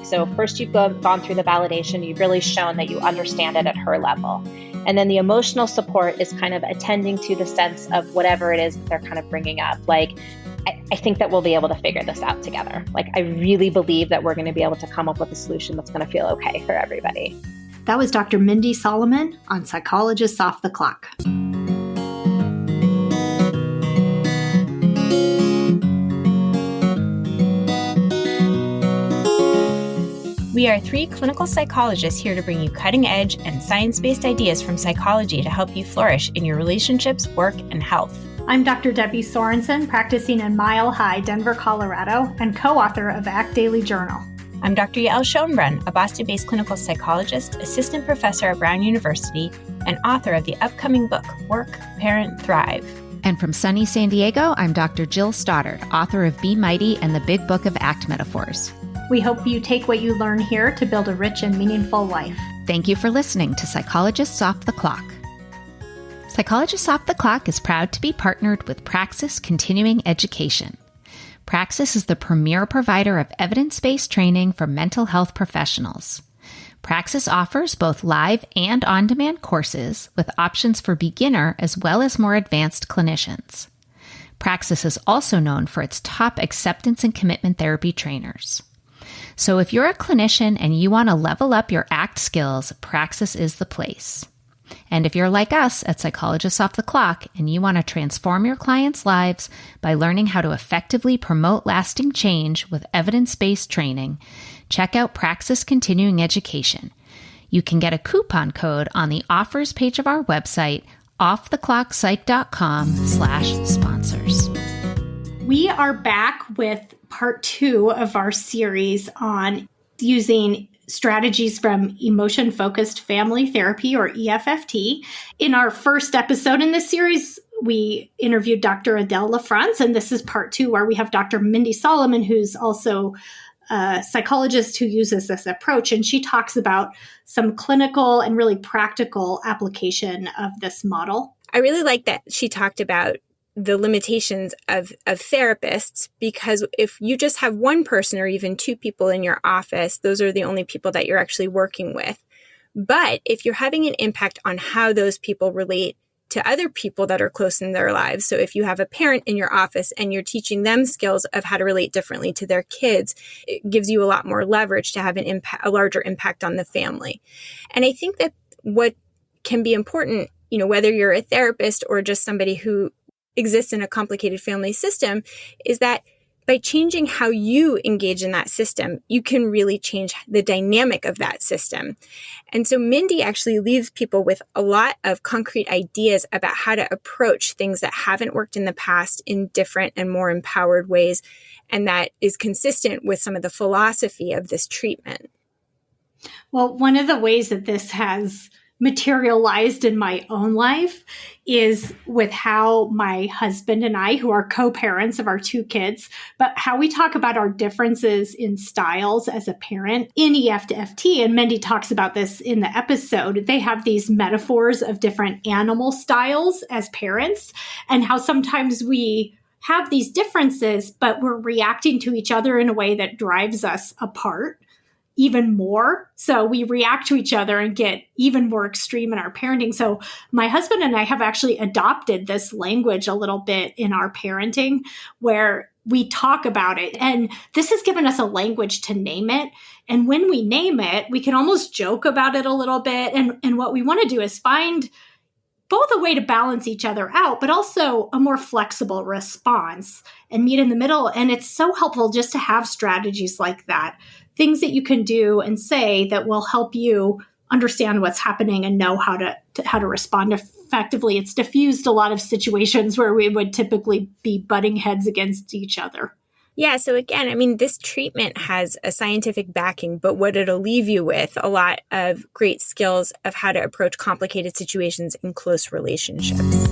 So first you've gone through the validation, you've really shown that you understand it at her level. And then the emotional support is kind of attending to the sense of whatever it is that they're kind of bringing up. Like, I think that we'll be able to figure this out together. Like, I really believe that we're going to be able to come up with a solution that's going to feel okay for everybody. That was Dr. Mindy Solomon on Psychologists Off the Clock. We are 3 clinical psychologists here to bring you cutting-edge and science-based ideas from psychology to help you flourish in your relationships, work, and health. I'm Dr. Debbie Sorensen, practicing in Mile High, Denver, Colorado, and co-author of ACT Daily Journal. I'm Dr. Yael Schoenbrunn, a Boston-based clinical psychologist, assistant professor at Brown University, and author of the upcoming book, Work, Parent, Thrive. And from sunny San Diego, I'm Dr. Jill Stoddard, author of Be Mighty and the Big Book of ACT Metaphors. We hope you take what you learn here to build a rich and meaningful life. Thank you for listening to Psychologists Off the Clock. Psychologists Off the Clock is proud to be partnered with Praxis Continuing Education. Praxis is the premier provider of evidence-based training for mental health professionals. Praxis offers both live and on-demand courses with options for beginner as well as more advanced clinicians. Praxis is also known for its top acceptance and commitment therapy trainers. So if you're a clinician and you want to level up your ACT skills, Praxis is the place. And if you're like us at Psychologists Off the Clock and you want to transform your clients' lives by learning how to effectively promote lasting change with evidence-based training, check out Praxis Continuing Education. You can get a coupon code on the offers page of our website, offtheclockpsych.com/sponsors. We are back with part 2 of our series on using strategies from emotion-focused family therapy, or EFFT. In our first episode in this series, we interviewed Dr. Adele LaFrance, and this is part 2 where we have Dr. Mindy Solomon, who's also a psychologist who uses this approach, and she talks about some clinical and really practical application of this model. I really like that she talked about the limitations of therapists, because if you just have one person or even 2 people in your office, those are the only people that you're actually working with. But if you're having an impact on how those people relate to other people that are close in their lives, so if you have a parent in your office and you're teaching them skills of how to relate differently to their kids, it gives you a lot more leverage to have a larger impact on the family. And I think that what can be important, whether you're a therapist or just somebody who exists in a complicated family system, is that by changing how you engage in that system, you can really change the dynamic of that system. And so Mindy actually leaves people with a lot of concrete ideas about how to approach things that haven't worked in the past in different and more empowered ways. And that is consistent with some of the philosophy of this treatment. Well, one of the ways that this has materialized in my own life is with how my husband and I, who are co-parents of our 2 kids, but how we talk about our differences in styles as a parent in EFFT. And Mindy talks about this in the episode. They have these metaphors of different animal styles as parents, and how sometimes we have these differences, but we're reacting to each other in a way that drives us apart even more. So we react to each other and get even more extreme in our parenting. So my husband and I have actually adopted this language a little bit in our parenting, where we talk about it. And this has given us a language to name it. And when we name it, we can almost joke about it a little bit. And what we want to do is find both a way to balance each other out, but also a more flexible response and meet in the middle. And it's so helpful just to have strategies like that. Things that you can do and say that will help you understand what's happening and know how to respond effectively. It's diffused a lot of situations where we would typically be butting heads against each other. Yeah. So again, this treatment has a scientific backing, but what it'll leave you with a lot of great skills of how to approach complicated situations in close relationships.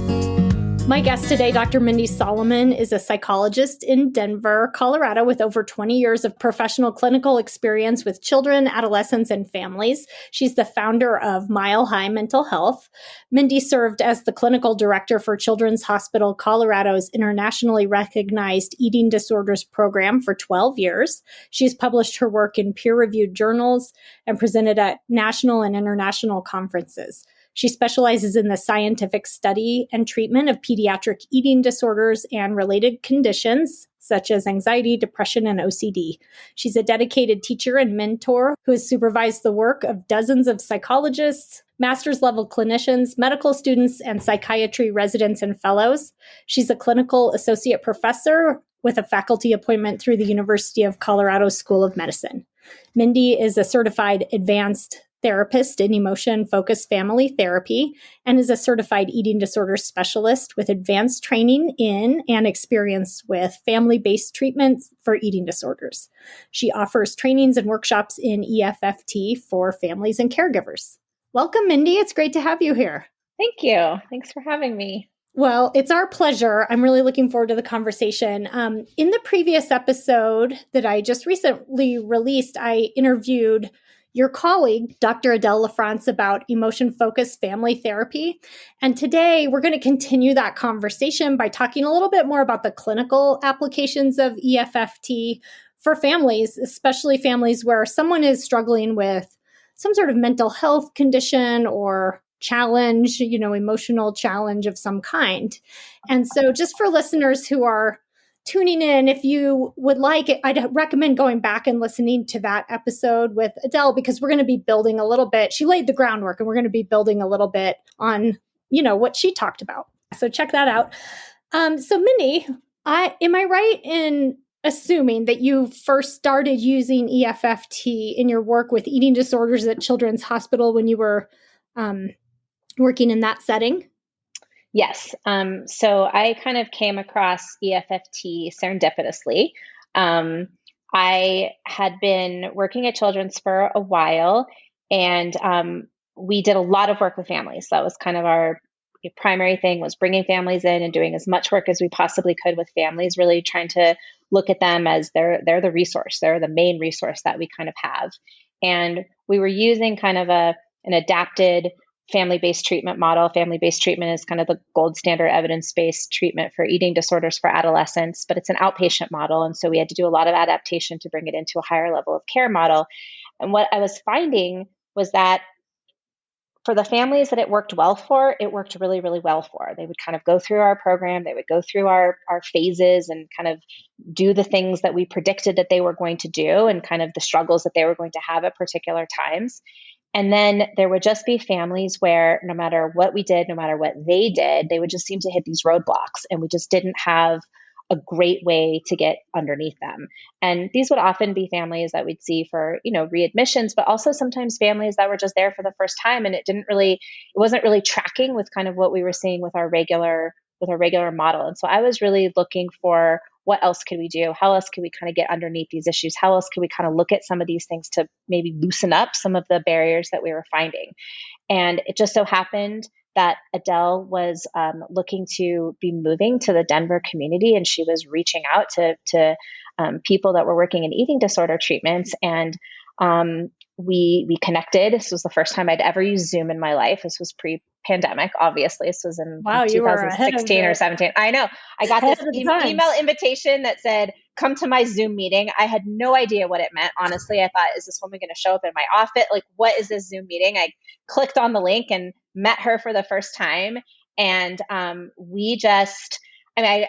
My guest today, Dr. Mindy Solomon, is a psychologist in Denver, Colorado, with over 20 years of professional clinical experience with children, adolescents, and families. She's the founder of Mile High Mental Health. Mindy served as the clinical director for Children's Hospital Colorado's internationally recognized eating disorders program for 12 years. She's published her work in peer-reviewed journals and presented at national and international conferences. She specializes in the scientific study and treatment of pediatric eating disorders and related conditions, such as anxiety, depression, and OCD. She's a dedicated teacher and mentor who has supervised the work of dozens of psychologists, master's level clinicians, medical students, and psychiatry residents and fellows. She's a clinical associate professor with a faculty appointment through the University of Colorado School of Medicine. Mindy is a certified advanced therapist in emotion-focused family therapy and is a certified eating disorder specialist with advanced training in and experience with family-based treatments for eating disorders. She offers trainings and workshops in EFFT for families and caregivers. Welcome, Mindy. It's great to have you here. Thank you. Thanks for having me. Well, it's our pleasure. I'm really looking forward to the conversation. In the previous episode that I just recently released, I interviewed your colleague, Dr. Adele LaFrance, about emotion-focused family therapy. And today we're going to continue that conversation by talking a little bit more about the clinical applications of EFFT for families, especially families where someone is struggling with some sort of mental health condition or challenge, emotional challenge of some kind. And so just for listeners who are tuning in, if you would like it, I'd recommend going back and listening to that episode with Adele, because we're going to be building a little bit. She laid the groundwork and we're going to be building a little bit on, what she talked about. So check that out. So Mindy, am I right in assuming that you first started using EFFT in your work with eating disorders at Children's Hospital when you were working in that setting? Yes. So I kind of came across EFFT serendipitously. I had been working at Children's for a while, and we did a lot of work with families. That was kind of our primary thing, was bringing families in and doing as much work as we possibly could with families, really trying to look at them as they're the resource. They're the main resource that we kind of have. And we were using kind of an adapted family-based treatment model. Family-based treatment is kind of the gold standard evidence-based treatment for eating disorders for adolescents, but it's an outpatient model. And so we had to do a lot of adaptation to bring it into a higher level of care model. And what I was finding was that for the families that it worked well for, it worked really, really well for. They would kind of go through our program, they would go through our phases and kind of do the things that we predicted that they were going to do and kind of the struggles that they were going to have at particular times. And then there would just be families where no matter what we did, no matter what they did, they would just seem to hit these roadblocks, and we just didn't have a great way to get underneath them. And these would often be families that we'd see for, readmissions, but also sometimes families that were just there for the first time, and it wasn't really tracking with kind of what we were seeing with our regular model. And so I was really looking for, what else could we do? How else could we kind of get underneath these issues? How else could we kind of look at some of these things to maybe loosen up some of the barriers that we were finding? And it just so happened that Adele was looking to be moving to the Denver community, and she was reaching out to people that were working in eating disorder treatments. And we connected. This was the first time I'd ever used Zoom in my life. This was pre-pandemic, obviously. This was in 2016 or 17. I know. I got this email invitation that said, come to my Zoom meeting. I had no idea what it meant. Honestly, I thought, is this woman going to show up in my office? Like, what is this Zoom meeting? I clicked on the link and met her for the first time. And I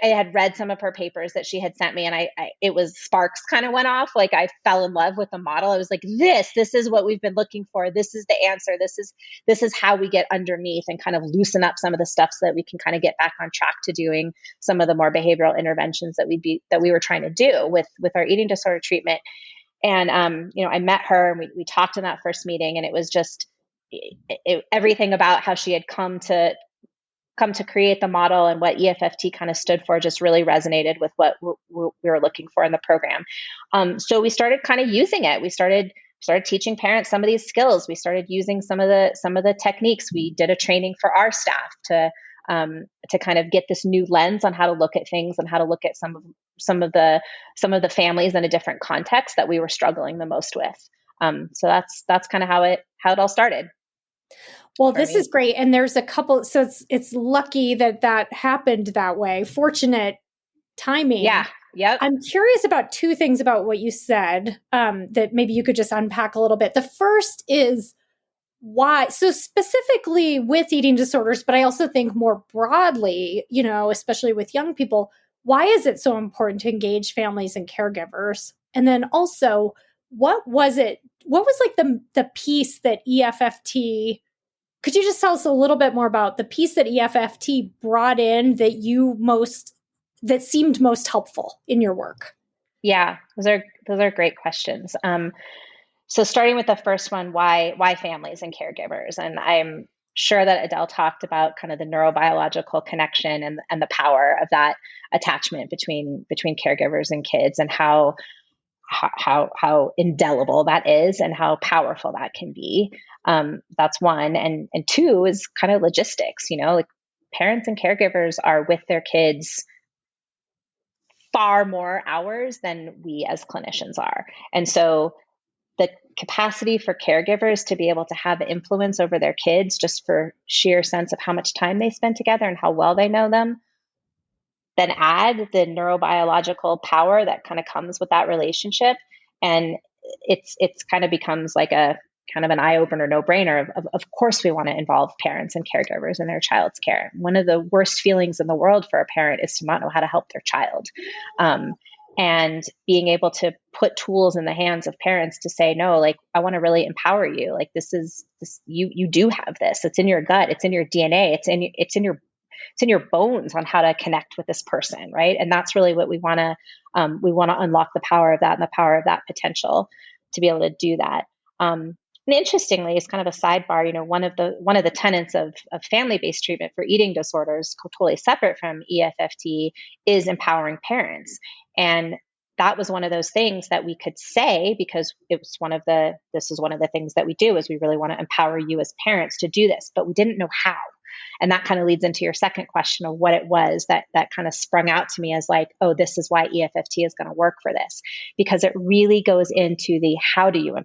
had read some of her papers that she had sent me, and it was sparks kind of went off. Like, I fell in love with the model. I was like, this is what we've been looking for. This is the answer. This is how we get underneath and kind of loosen up some of the stuff so that we can kind of get back on track to doing some of the more behavioral interventions that we were trying to do with our eating disorder treatment. And, I met her and we talked in that first meeting, and it was just everything about how she had come to create the model and what EFFT kind of stood for just really resonated with what we were looking for in the program. So we started kind of using it. We started teaching parents some of these skills. We started using some of the techniques. We did a training for our staff to to kind of get this new lens on how to look at things and how to look at some of the families in a different context that we were struggling the most with. So that's kind of how it all started. Well, this is great. And there's a couple, so it's lucky that happened that way. Fortunate timing. Yeah. Yep. I'm curious about two things about what you said, that maybe you could just unpack a little bit. The first is why, so specifically with eating disorders, but I also think more broadly, especially with young people, why is it so important to engage families and caregivers? And then also, what was like the piece that EFFT, could you just tell us a little bit more about the piece that EFFT brought in that seemed most helpful in your work? Yeah, those are great questions. So starting with the first one, why families and caregivers? And I'm sure that Adele talked about kind of the neurobiological connection and the power of that attachment between caregivers and kids, and how indelible that is and how powerful that can be. That's one. And two is kind of logistics, like parents and caregivers are with their kids far more hours than we as clinicians are. And so the capacity for caregivers to be able to have influence over their kids just for sheer sense of how much time they spend together and how well they know them, then add the neurobiological power that kind of comes with that relationship. And it's kind of becomes like a kind of an eye-opener, no-brainer of course we want to involve parents and caregivers in their child's care. One of the worst feelings in the world for a parent is to not know how to help their child. And being able to put tools in the hands of parents to say, no, like, I want to really empower you. Like, you do have this. It's in your gut. It's in your DNA. It's in your bones on how to connect with this person. Right. And that's really what we want to unlock the power of that and the power of that potential to be able to do that. And interestingly, it's kind of a sidebar, one of the tenets of family-based treatment for eating disorders, totally separate from EFFT, is empowering parents. And that was one of those things that we could say, because this is one of the things that we do, is we really want to empower you as parents to do this, but we didn't know how. And that kind of leads into your second question of what it was that kind of sprung out to me as like, oh, this is why EFFT is going to work for this, because it really goes into the, how do you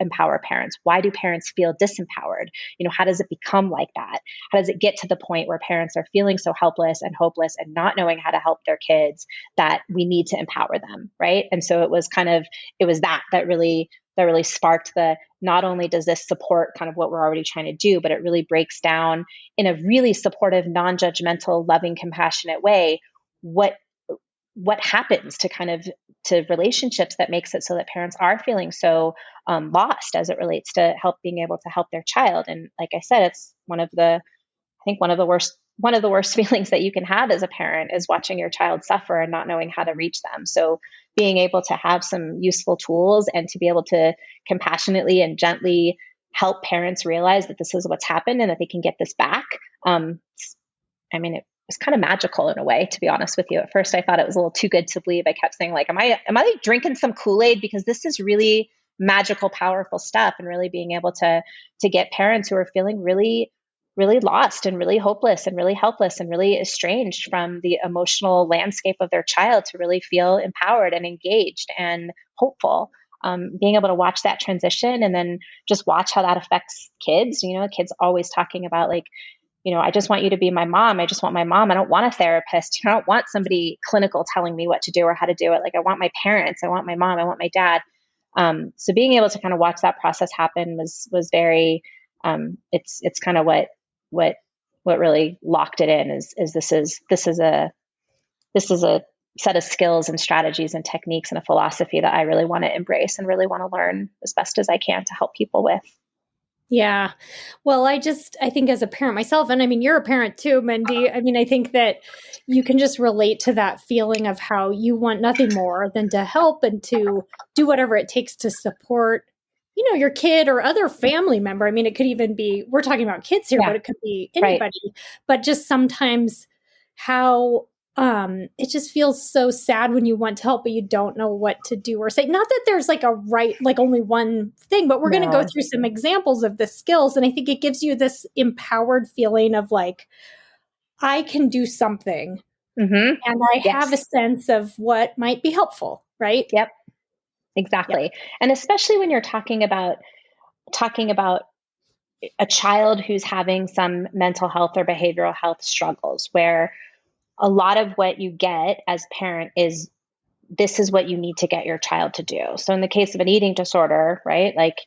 empower parents? Why do parents feel disempowered? How does it become like that? How does it get to the point where parents are feeling so helpless and hopeless and not knowing how to help their kids that we need to empower them, right? And so it was that really sparked the, not only does this support kind of what we're already trying to do, but it really breaks down in a really supportive, non-judgmental, loving, compassionate way what happens to relationships that makes it so that parents are feeling so lost as it relates to being able to help their child. And like I said, it's one of the worst feelings that you can have as a parent is watching your child suffer and not knowing how to reach them. So being able to have some useful tools and to be able to compassionately and gently help parents realize that this is what's happened and that they can get this back. It was kind of magical in a way, to be honest with you. At first, I thought it was a little too good to believe. I kept saying, like, am I like drinking some Kool-Aid? Because this is really magical, powerful stuff, and really being able to get parents who are feeling really, really lost and really hopeless and really helpless and really estranged from the emotional landscape of their child to really feel empowered and engaged and hopeful. Being able to watch that transition and then just watch how that affects kids. Kids always talking about like, I just want you to be my mom. I just want my mom. I don't want a therapist. I don't want somebody clinical telling me what to do or how to do it. Like, I want my parents. I want my mom. I want my dad. So being able to kind of watch that process happen was very, it's kind of what really locked it in is this is a set of skills and strategies and techniques and a philosophy that I really want to embrace and really want to learn as best as I can to help people with. Yeah. Well, I think as a parent myself, and I mean, you're a parent too, Mindy. I mean, I think that you can just relate to that feeling of how you want nothing more than to help and to do whatever it takes to support, your kid or other family member. I mean, it could even be, we're talking about kids here, but it could be anybody, right. But just sometimes how it just feels so sad when you want to help, but you don't know what to do or say. Not that there's like only one thing, but we're going to go through some examples of the skills. And I think it gives you this empowered feeling of like, I can do something Mm-hmm. and I have a sense of what might be helpful, right? Yep, exactly. Yep. And especially when you're talking about a child who's having some mental health or behavioral health struggles, where a lot of what you get as parent is, this is what you need to get your child to do. So in the case of an eating disorder, right, like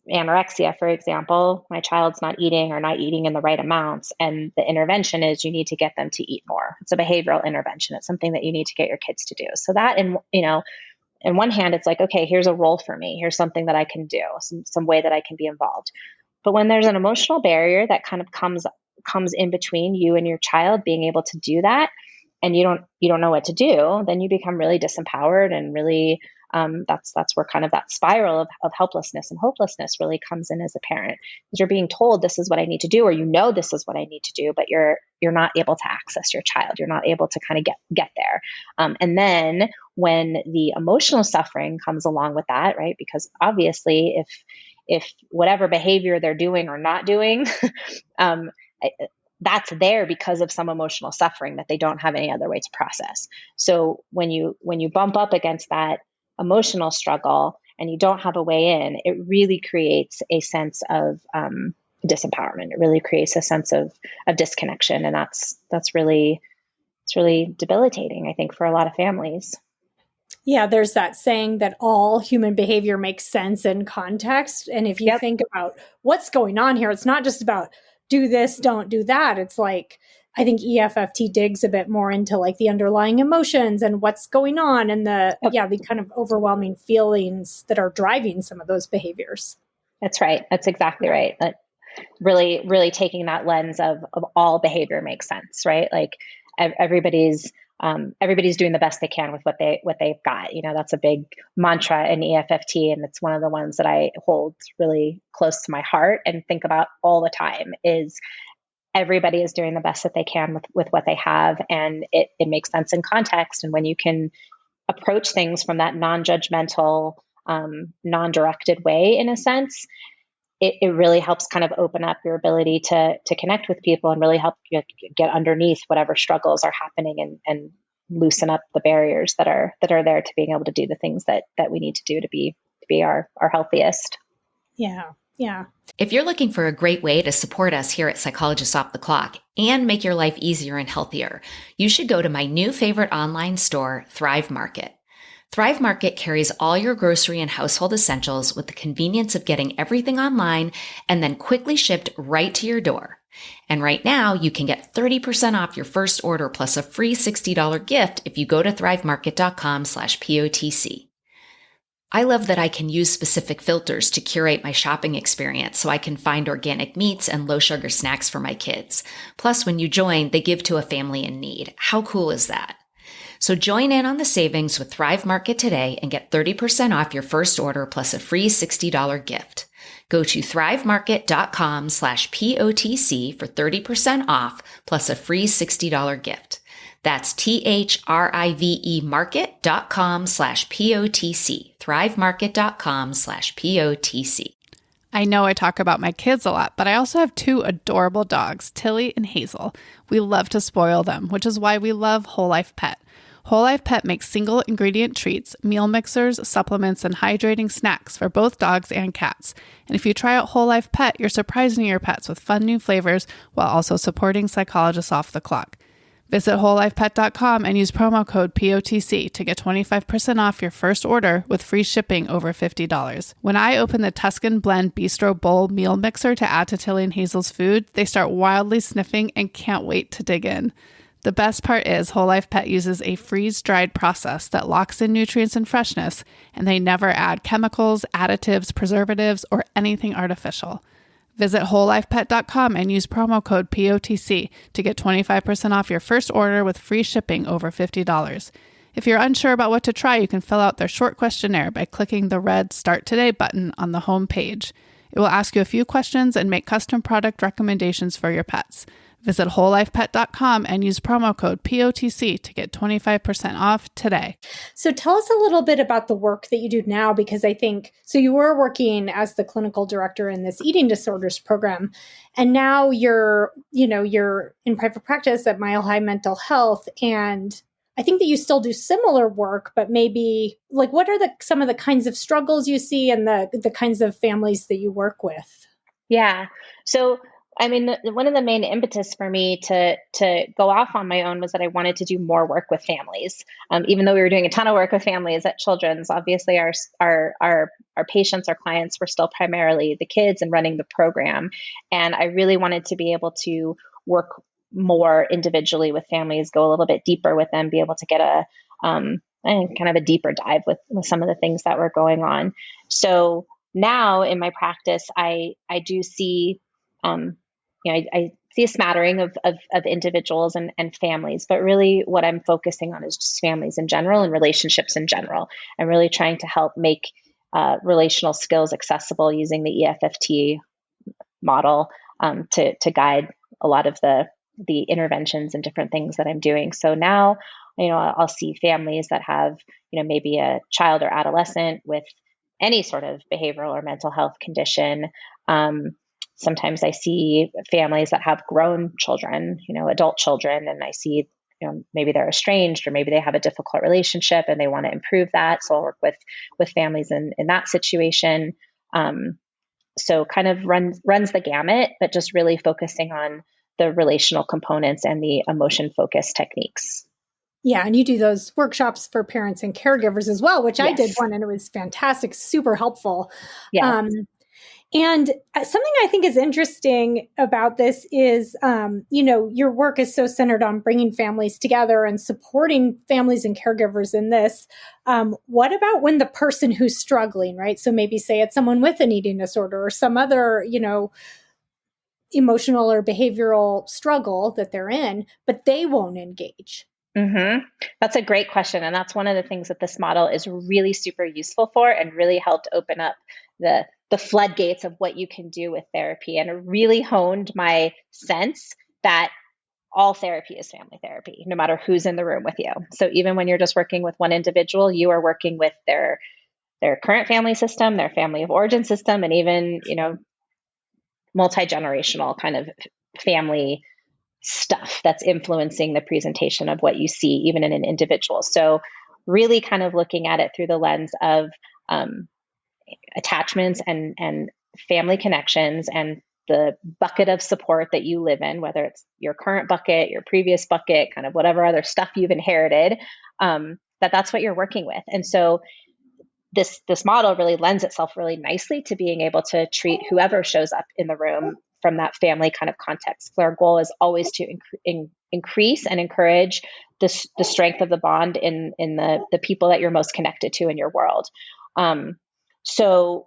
anorexia, for example, my child's not eating or not eating in the right amounts. And the intervention is you need to get them to eat more. It's a behavioral intervention. It's something that you need to get your kids to do. So that, in one hand, it's like, okay, here's a role for me. Here's something that I can do, some way that I can be involved. But when there's an emotional barrier that kind of comes in between you and your child being able to do that, and you don't know what to do, then you become really disempowered and really that's where kind of that spiral of helplessness and hopelessness really comes in as a parent, because you're being told this is what I need to do, or this is what I need to do, but you're not able to access your child. You're not able to kind of get there. And then when the emotional suffering comes along with that, right? Because obviously, if whatever behavior they're doing or not doing, that's there because of some emotional suffering that they don't have any other way to process. So when you bump up against that emotional struggle and you don't have a way in, it really creates a sense of disempowerment. It really creates a sense of disconnection, and it's really debilitating, I think, for a lot of families. Yeah, there's that saying that all human behavior makes sense in context. And if you think about what's going on here, it's not just about do this, don't do that. It's like, I think EFFT digs a bit more into like the underlying emotions and what's going on and the kind of overwhelming feelings that are driving some of those behaviors. That's right. That's exactly right. That really, really taking that lens of all behavior makes sense, right? Like everybody's doing the best they can with what they've got. That's a big mantra in EFFT, and it's one of the ones that I hold really close to my heart and think about all the time. Is everybody is doing the best that they can with what they have, and it makes sense in context. And when you can approach things from that non-judgmental, non-directed way, in a sense, it really helps kind of open up your ability to connect with people and really help you get underneath whatever struggles are happening and loosen up the barriers that are there to being able to do the things that we need to do to be our healthiest. Yeah. Yeah. If you're looking for a great way to support us here at Psychologists Off the Clock and make your life easier and healthier, you should go to my new favorite online store, Thrive Market. Thrive Market carries all your grocery and household essentials with the convenience of getting everything online and then quickly shipped right to your door. And right now, you can get 30% off your first order plus a free $60 gift if you go to thrivemarket.com/POTC. I love that I can use specific filters to curate my shopping experience so I can find organic meats and low sugar snacks for my kids. Plus, when you join, they give to a family in need. How cool is that? So join in on the savings with Thrive Market today and get 30% off your first order plus a free $60 gift. Go to thrivemarket.com/POTC for 30% off plus a free $60 gift. That's THRIVE market.com/POTC. thrivemarket.com/POTC. I know I talk about my kids a lot, but I also have two adorable dogs, Tilly and Hazel. We love to spoil them, which is why we love Whole Life Pet. Whole Life Pet makes single ingredient treats, meal mixers, supplements, and hydrating snacks for both dogs and cats. And if you try out Whole Life Pet, you're surprising your pets with fun new flavors while also supporting Psychologists Off the Clock. Visit wholelifepet.com and use promo code POTC to get 25% off your first order with free shipping over $50. When I open the Tuscan Blend Bistro Bowl meal mixer to add to Tilly and Hazel's food, they start wildly sniffing and can't wait to dig in. The best part is Whole Life Pet uses a freeze-dried process that locks in nutrients and freshness, and they never add chemicals, additives, preservatives, or anything artificial. Visit wholelifepet.com and use promo code POTC to get 25% off your first order with free shipping over $50. If you're unsure about what to try, you can fill out their short questionnaire by clicking the red Start Today button on the home page. It will ask you a few questions and make custom product recommendations for your pets. Visit wholelifepet.com and use promo code POTC to get 25% off today. So tell us a little bit about the work that you do now, because I think, so you were working as the clinical director in this eating disorders program, and now you're in private practice at Mile High Mental Health. And I think that you still do similar work, but maybe like, what are some of the kinds of struggles you see and the kinds of families that you work with? Yeah. So I mean, one of the main impetus for me to go off on my own was that I wanted to do more work with families. Even though we were doing a ton of work with families at Children's, obviously our patients, our clients were still primarily the kids and running the program. And I really wanted to be able to work more individually with families, go a little bit deeper with them, be able to get a kind of a deeper dive with some of the things that were going on. So now in my practice, I do see I see a smattering of individuals and families, but really what I'm focusing on is just families in general and relationships in general. I'm really trying to help make relational skills accessible using the EFFT model to guide a lot of the interventions and different things that I'm doing. So now, I'll see families that have, maybe a child or adolescent with any sort of behavioral or mental health condition. Sometimes I see families that have grown children, adult children, and I see, maybe they're estranged or maybe they have a difficult relationship and they want to improve that. So I'll work with families in that situation. So kind of runs the gamut, but just really focusing on the relational components and the emotion focused techniques. Yeah. And you do those workshops for parents and caregivers as well, which Yes. I did one and it was fantastic, super helpful. Yeah. And something I think is interesting about this is, your work is so centered on bringing families together and supporting families and caregivers in this. What about when the person who's struggling, right? So maybe say it's someone with an eating disorder or some other, emotional or behavioral struggle that they're in, but they won't engage. Mm-hmm. That's a great question. And that's one of the things that this model is really super useful for and really helped open up the floodgates of what you can do with therapy. And it really honed my sense that all therapy is family therapy, no matter who's in the room with you. So even when you're just working with one individual, you are working with their current family system, their family of origin system, and even, multi-generational kind of family stuff that's influencing the presentation of what you see, even in an individual. So really kind of looking at it through the lens of attachments and family connections and the bucket of support that you live in, whether it's your current bucket, your previous bucket, kind of whatever other stuff you've inherited, that's what you're working with. And so this model really lends itself really nicely to being able to treat whoever shows up in the room from that family kind of context. So our goal is always to increase and encourage the strength of the bond in the people that you're most connected to in your world. So,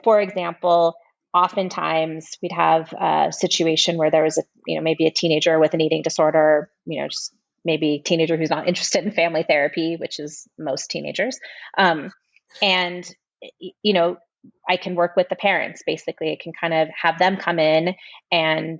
for example, oftentimes we'd have a situation where there was maybe a teenager with an eating disorder, just maybe a teenager who's not interested in family therapy, which is most teenagers. And I can work with the parents. Basically, I can kind of have them come in and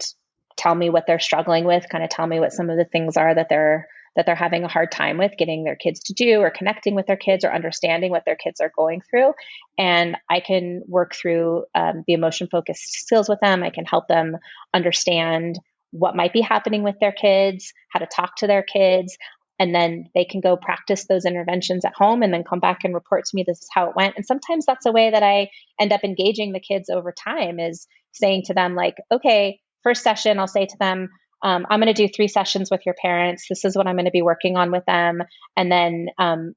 tell me what they're struggling with, kind of tell me what some of the things are that they're having a hard time with getting their kids to do, or connecting with their kids, or understanding what their kids are going through. And I can work through the emotion focused skills with them. I can help them understand what might be happening with their kids, how to talk to their kids. And then they can go practice those interventions at home and then come back and report to me, this is how it went. And sometimes that's a way that I end up engaging the kids over time, is saying to them, like, okay, first session, I'll say to them, I'm going to do 3 sessions with your parents. This is what I'm going to be working on with them. And then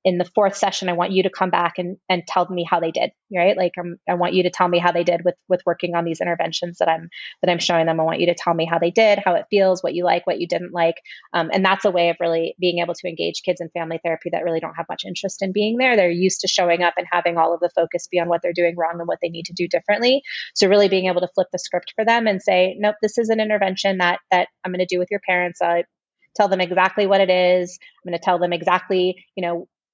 in the 4th session, I want you to come back and tell me how they did, right? Like I want you to tell me how they did with working on these interventions that I'm showing them. I want you to tell me how they did, how it feels, what you like, what you didn't like. And that's a way of really being able to engage kids in family therapy that really don't have much interest in being there. They're used to showing up and having all of the focus be on what they're doing wrong and what they need to do differently. So really being able to flip the script for them and say, nope, this is an intervention that I'm going to do with your parents. I tell them exactly what it is. I'm going to tell them exactly,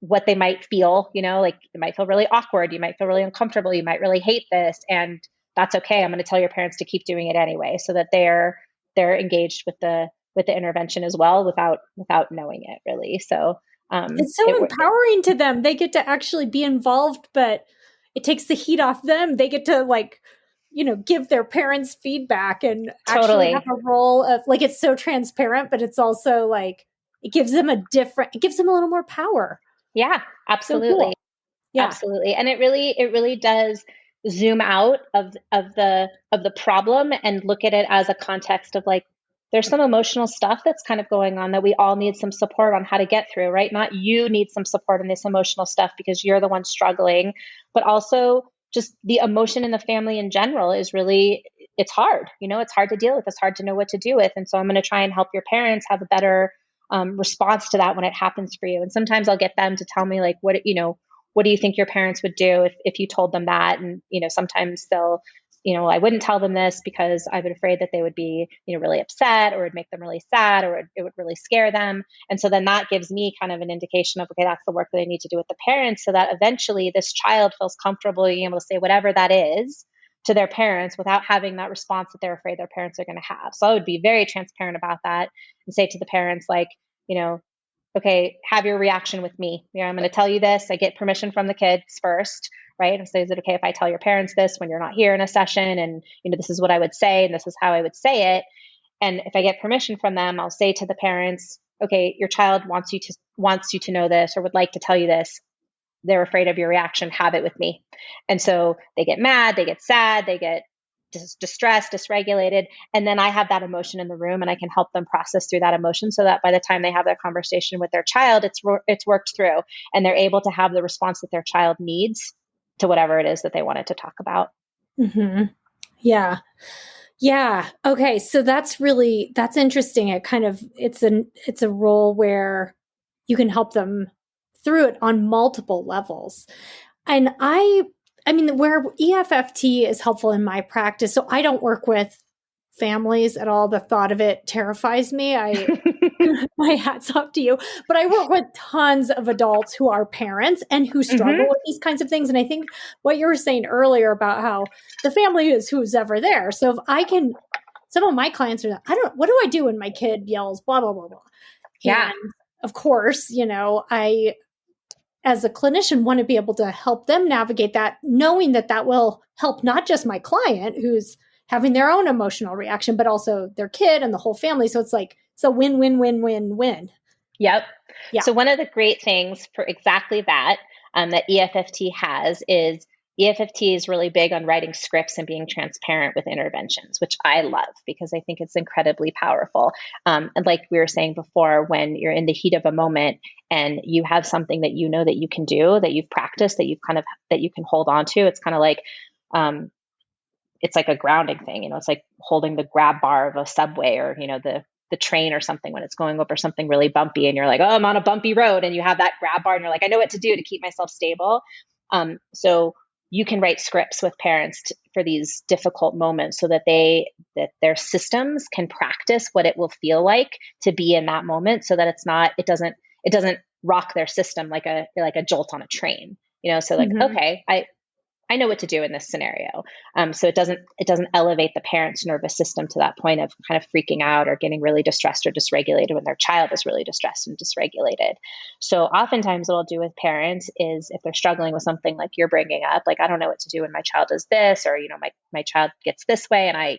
what they might feel, like it might feel really awkward. You might feel really uncomfortable. You might really hate this. And that's okay. I'm going to tell your parents to keep doing it anyway, so that they're engaged with the intervention as well, without knowing it really. So it's so empowering to them. They get to actually be involved, but it takes the heat off them. They get to give their parents feedback and actually have a role of it's so transparent, but it's also it gives them a little more power. Yeah, absolutely. So cool. Yeah, absolutely. And it really does zoom out of the problem and look at it as a context of there's some emotional stuff that's kind of going on that we all need some support on how to get through, right? Not you need some support in this emotional stuff because you're the one struggling, but also just the emotion in the family in general is really, it's hard. It's hard to deal with. It's hard to know what to do with. And so I'm going to try and help your parents have a better response to that when it happens for you. And sometimes I'll get them to tell me what do you think your parents would do if you told them that? And, sometimes they'll, I wouldn't tell them this because I've been afraid that they would be, really upset, or it'd make them really sad, or it would really scare them. And so then that gives me kind of an indication of, okay, that's the work that I need to do with the parents, so that eventually this child feels comfortable being able to say whatever that is to their parents without having that response that they're afraid their parents are going to have. So I would be very transparent about that and say to the parents, okay, have your reaction with me. I'm going to tell you this. I get permission from the kids first, right? And so is it okay if I tell your parents this when you're not here in a session? And, this is what I would say, and this is how I would say it. And if I get permission from them, I'll say to the parents, okay, your child wants you to know this, or would like to tell you this. They're afraid of your reaction. Have it with me. And so they get mad, they get sad, they get distressed, dysregulated. And then I have that emotion in the room, and I can help them process through that emotion, so that by the time they have their conversation with their child, it's worked through, and they're able to have the response that their child needs to whatever it is that they wanted to talk about. Mm-hmm. Yeah. Yeah. Okay. So that's interesting. It's a role where you can help them through it on multiple levels. And where EFFT is helpful in my practice, so I don't work with families at all. The thought of it terrifies me. My hat's off to you. But I work with tons of adults who are parents and who struggle with these kinds of things. And I think what you were saying earlier about how the family is who's ever there. So if some of my clients are, what do I do when my kid yells, blah, blah, blah, blah. Yeah. And of course, I, as a clinician, want to be able to help them navigate that, knowing that will help not just my client who's having their own emotional reaction, but also their kid and the whole family. So it's it's a win, win, win, win, win. Yep. Yeah. So one of the great things for exactly that, that EFFT has is EFFT is really big on writing scripts and being transparent with interventions, which I love because I think it's incredibly powerful. And like we were saying before, when you're in the heat of a moment and you have something that that you can do, that you've practiced, that you can hold on to, it's kind of it's like a grounding thing. It's like holding the grab bar of a subway, or, the train or something when it's going over something really bumpy, and you're like, oh, I'm on a bumpy road, and you have that grab bar and you're like, I know what to do to keep myself stable. So you can write scripts with parents for these difficult moments, so that their systems can practice what it will feel like to be in that moment, so that it doesn't rock their system like a jolt on a train, so okay, I know what to do in this scenario. So it doesn't elevate the parent's nervous system to that point of kind of freaking out or getting really distressed or dysregulated when their child is really distressed and dysregulated. So oftentimes what I'll do with parents is, if they're struggling with something like you're bringing up, like, I don't know what to do when my child does this, or, my child gets this way and I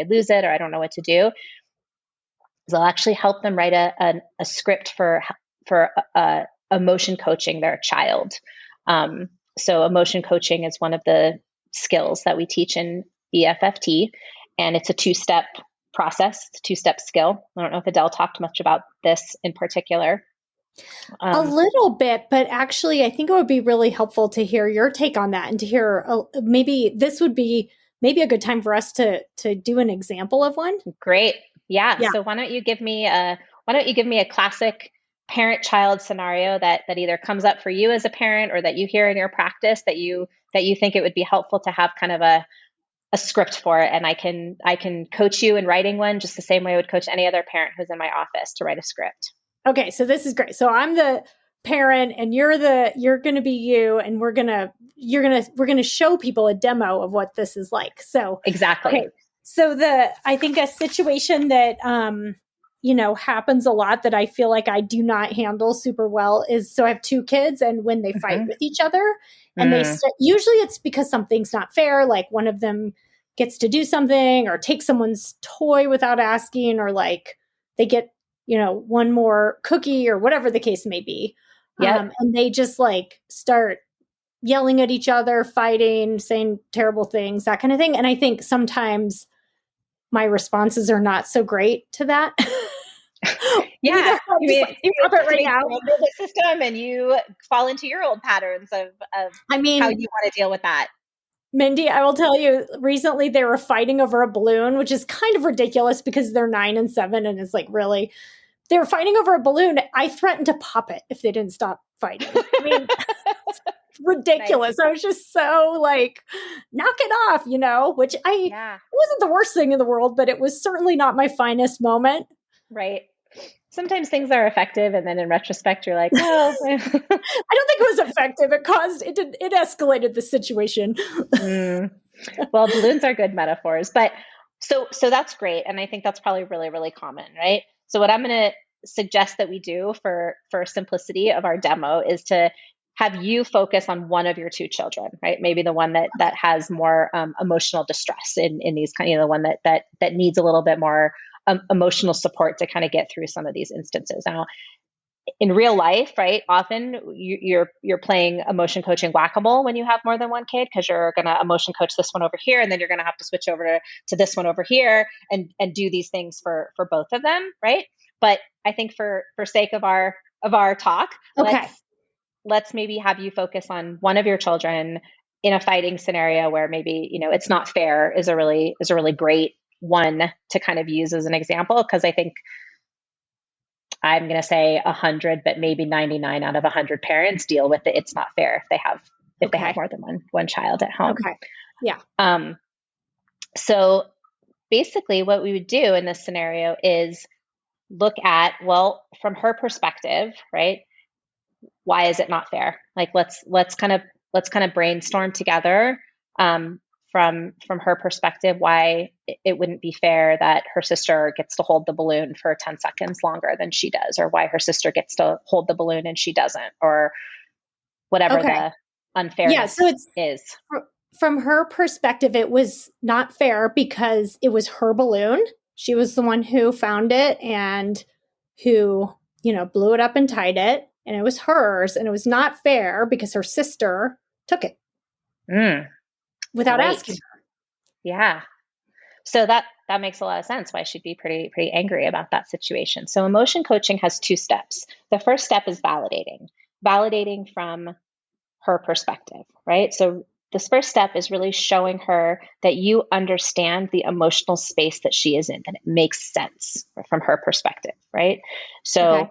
lose it, or I don't know what to do. So I'll actually help them write a script for emotion coaching their child. So emotion coaching is one of the skills that we teach in EFFT, and it's a 2-step process, it's a 2-step skill. I don't know if Adele talked much about this in particular. A little bit, but actually I think it would be really helpful to hear your take on that, and to hear maybe this would be a good time for us to do an example of one. Great. Yeah. So why don't you give me a classic parent-child scenario that either comes up for you as a parent, or that you hear in your practice that you think it would be helpful to have kind of a script for it. And I can coach you in writing one just the same way I would coach any other parent who's in my office to write a script. Okay. So this is great. So I'm the parent and you're going to be you, and we're going to show people a demo of what this is like. So exactly. Okay. So I think a situation that, happens a lot that I feel like I do not handle super well is, so I have two kids, and when they fight with each other and usually it's because something's not fair. Like one of them gets to do something or take someone's toy without asking, or like they get, one more cookie or whatever the case may be. Yep. And they just like start yelling at each other, fighting, saying terrible things, that kind of thing. And I think sometimes my responses are not so great to that. Yeah. You stop it right now. The system, and you fall into your old patterns of how you want to deal with that. Mindy, I will tell you, recently they were fighting over a balloon, which is kind of ridiculous because they're 9 and 7. And it's like, really, they were fighting over a balloon. I threatened to pop it if they didn't stop fighting. I mean, ridiculous. Nice. I was just so like, knock it off, which it wasn't the worst thing in the world, but it was certainly not my finest moment. Right. Sometimes things are effective, and then in retrospect, you're like, well, I don't think it was effective. It escalated the situation. Well, balloons are good metaphors, but so that's great. And I think that's probably really, really common, right? So what I'm going to suggest that we do for simplicity of our demo is to have you focus on one of your two children, right? Maybe the one that has more emotional distress in these kind of, the one that needs a little bit more emotional support to kind of get through some of these instances. Now, in real life, right, often you're playing emotion coaching whack-a-mole when you have more than one kid, because you're going to emotion coach this one over here, and then you're going to have to switch over to this one over here and do these things for both of them, right? But I think for sake of our talk, okay, let's maybe have you focus on one of your children in a fighting scenario where maybe, it's not fair is a really great one to kind of use as an example. Because I think I'm going to say 100, but maybe 99 out of 100 parents deal with it. It's not fair if they have more than one child at home. Okay. Yeah. So basically what we would do in this scenario is look at, well, from her perspective, right? Why is it not fair? Like, let's kind of brainstorm together, from her perspective, why it wouldn't be fair that her sister gets to hold the balloon for 10 seconds longer than she does, or why her sister gets to hold the balloon and she doesn't, or whatever the unfairness is. From her perspective, it was not fair because it was her balloon. She was the one who found it and who, blew it up and tied it, and it was hers, and it was not fair because her sister took it. Without asking her. Yeah. So that makes a lot of sense why she'd be pretty angry about that situation. So emotion coaching has 2 steps. The first step is validating from her perspective, right? So this first step is really showing her that you understand the emotional space that she is in, that it makes sense from her perspective, right? So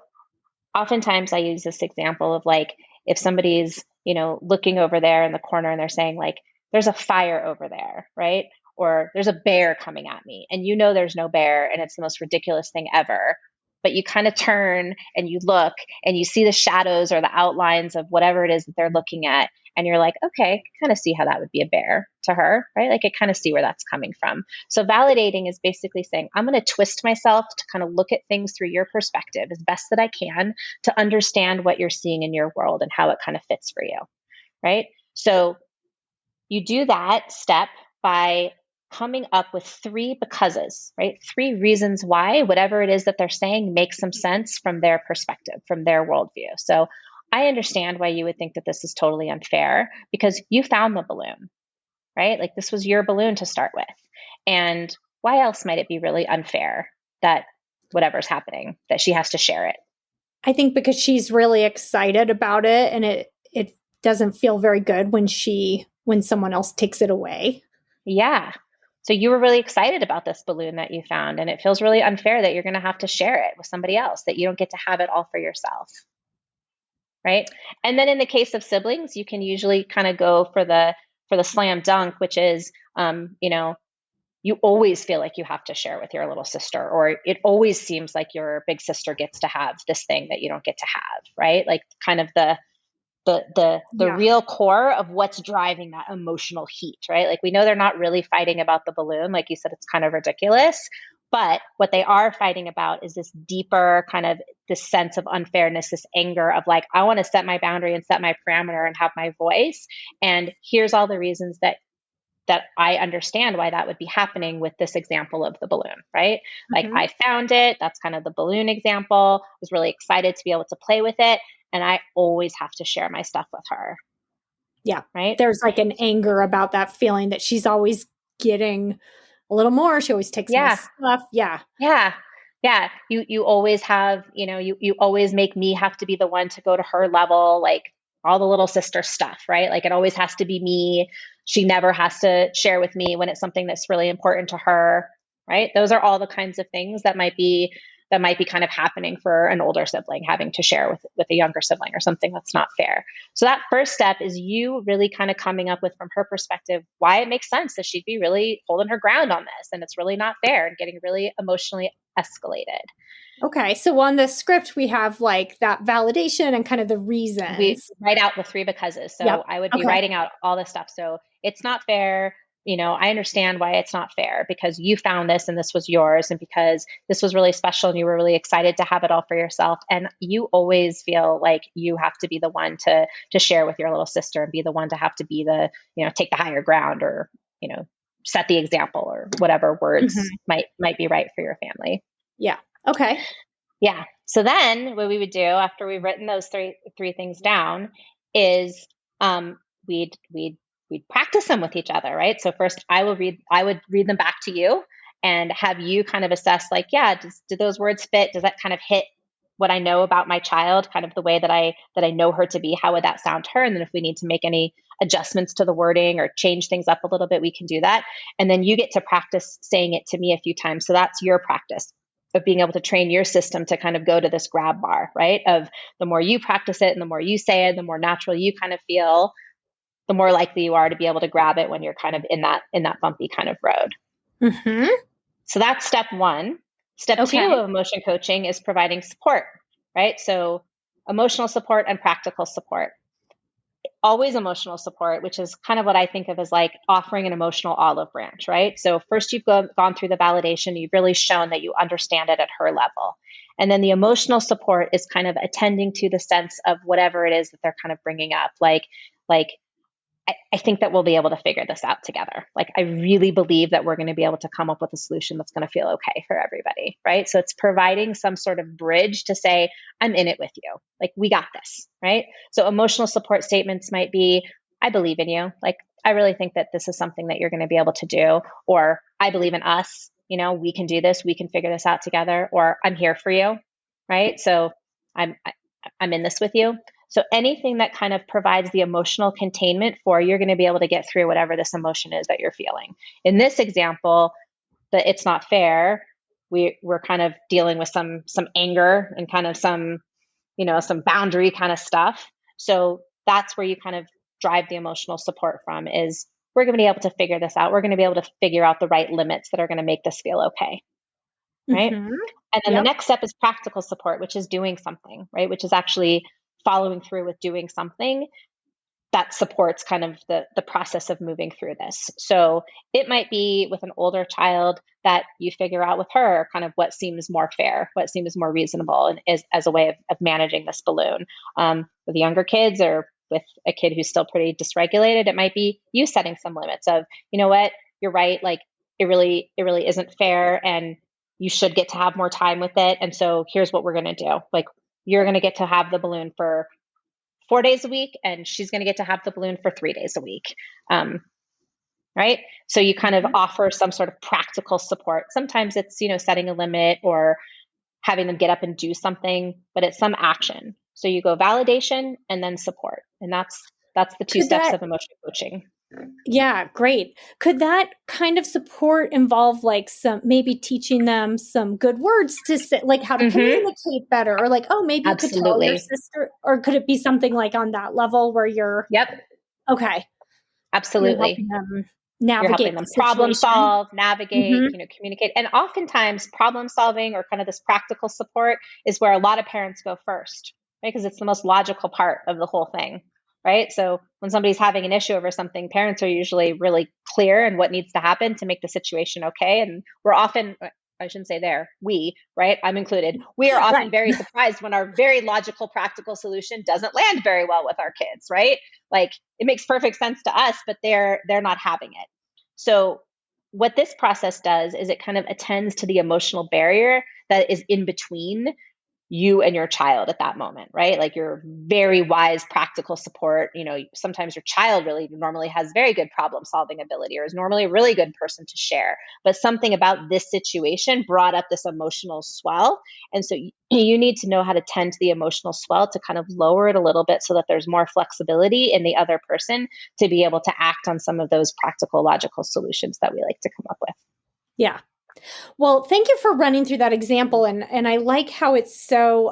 oftentimes I use this example of like, if somebody's, looking over there in the corner and they're saying like, there's a fire over there, right? Or there's a bear coming at me, and there's no bear, and it's the most ridiculous thing ever. But you kind of turn and you look and you see the shadows or the outlines of whatever it is that they're looking at. And you're like, okay, kind of see how that would be a bear to her, right? Like I kind of see where that's coming from. So validating is basically saying, I'm going to twist myself to kind of look at things through your perspective as best that I can to understand what you're seeing in your world and how it kind of fits for you, right? So you do that step by coming up with 3 becauses, right? 3 reasons why whatever it is that they're saying makes some sense from their perspective, from their worldview. So I understand why you would think that this is totally unfair because you found the balloon, right? Like this was your balloon to start with. And why else might it be really unfair that whatever's happening, that she has to share it? I think because she's really excited about it, and it doesn't feel very good when someone else takes it away. Yeah. So you were really excited about this balloon that you found, and it feels really unfair that you're going to have to share it with somebody else, that you don't get to have it all for yourself. Right. And then in the case of siblings, you can usually kind of go for the slam dunk, which is, you always feel like you have to share with your little sister, or it always seems like your big sister gets to have this thing that you don't get to have, right? Like kind of the real core of what's driving that emotional heat, right? Like we know they're not really fighting about the balloon. Like you said, it's kind of ridiculous. But what they are fighting about is this deeper kind of this sense of unfairness, this anger of like, I want to set my boundary and set my parameter and have my voice. And here's all the reasons that I understand why that would be happening with this example of the balloon, right? Like I found it. That's kind of the balloon example. I was really excited to be able to play with it. And I always have to share my stuff with her. Yeah. Right. There's like an anger about that feeling that she's always getting a little more. She always takes my stuff. Yeah. Yeah. Yeah. You always have, you always make me have to be the one to go to her level, like all the little sister stuff, right? Like it always has to be me. She never has to share with me when it's something that's really important to her, right? Those are all the kinds of things that might be kind of happening for an older sibling, having to share with a younger sibling or something that's not fair. So that first step is you really kind of coming up with, from her perspective, why it makes sense that she'd be really holding her ground on this and it's really not fair and getting really emotionally escalated. Okay. So on the script, we have like that validation and kind of the reasons. We write out the 3 becauses. So I would be writing out all this stuff. So it's not fair. I understand why it's not fair because you found this and this was yours and because this was really special and you were really excited to have it all for yourself. And you always feel like you have to be the one to share with your little sister and be the one to have to be the, take the higher ground or, set the example or whatever words might be right for your family. Yeah. Okay. Yeah. So then what we would do after we've written those three things down is we'd practice them with each other, right? So first I would read them back to you and have you kind of assess like, yeah, do those words fit? Does that kind of hit what I know about my child, kind of the way that I know her to be? How would that sound to her? And then if we need to make any adjustments to the wording or change things up a little bit, we can do that. And then you get to practice saying it to me a few times. So that's your practice of being able to train your system to kind of go to this grab bar, right? Of the more you practice it and the more you say it, the more natural you kind of feel, the more likely you are to be able to grab it when you're kind of in that bumpy kind of road. Mm-hmm. So that's step 1. Step 2 of emotion coaching is providing support, right? So emotional support and practical support. Always emotional support, which is kind of what I think of as like offering an emotional olive branch, right? So first you've gone through the validation, you've really shown that you understand it at her level. And then the emotional support is kind of attending to the sense of whatever it is that they're kind of bringing up. Like I think that we'll be able to figure this out together. Like, I really believe that we're going to be able to come up with a solution that's going to feel okay for everybody, right? So it's providing some sort of bridge to say, I'm in it with you. Like, we got this, right? So emotional support statements might be, I believe in you. Like, I really think that this is something that you're going to be able to do. Or I believe in us. We can do this. We can figure this out together. Or I'm here for you, right? So I'm in this with you. So anything that kind of provides the emotional containment for you're going to be able to get through whatever this emotion is that you're feeling. In this example, that it's not fair, we're kind of dealing with some anger and kind of some boundary kind of stuff. So that's where you kind of drive the emotional support from is we're going to be able to figure this out. We're going to be able to figure out the right limits that are going to make this feel okay. Right. Mm-hmm. And then the next step is practical support, which is doing something, right? Which is actually following through with doing something that supports kind of the process of moving through this. So it might be with an older child that you figure out with her kind of what seems more fair, what seems more reasonable and as a way of managing this balloon. With younger kids or with a kid who's still pretty dysregulated, it might be you setting some limits of, you know what, you're right. Like it really isn't fair and you should get to have more time with it. And so here's what we're going to do. Like, you're going to get to have the balloon for 4 days a week, and she's going to get to have the balloon for 3 days a week. Right. So you kind of offer some sort of practical support. Sometimes it's, setting a limit or having them get up and do something, but it's some action. So you go validation and then support. And that's the 2 steps of emotional coaching. Yeah, great. Could that kind of support involve like maybe teaching them some good words to say, like how to communicate better, or like, oh, maybe you could tell your sister, or could it be something like on that level where you're, Yep. Okay. Absolutely. You're helping them You're navigate helping the them problem situation. solve, navigate, Mm-hmm. communicate. And oftentimes problem solving or kind of this practical support is where a lot of parents go first, right? Because it's the most logical part of the whole thing, right? So when somebody's having an issue over something, parents are usually really clear in what needs to happen to make the situation okay. And we're often, I shouldn't say right? I'm included. We are often Right. very surprised when our very logical, practical solution doesn't land very well with our kids, right? Like it makes perfect sense to us, but they're not having it. So what this process does is it kind of attends to the emotional barrier that is in between you and your child at that moment, right? Like your very wise, practical support. Sometimes your child really normally has very good problem solving ability or is normally a really good person to share. But something about this situation brought up this emotional swell. And so you need to know how to tend to the emotional swell to kind of lower it a little bit so that there's more flexibility in the other person to be able to act on some of those practical, logical solutions that we like to come up with. Yeah. Well, thank you for running through that example. And I like how it's so,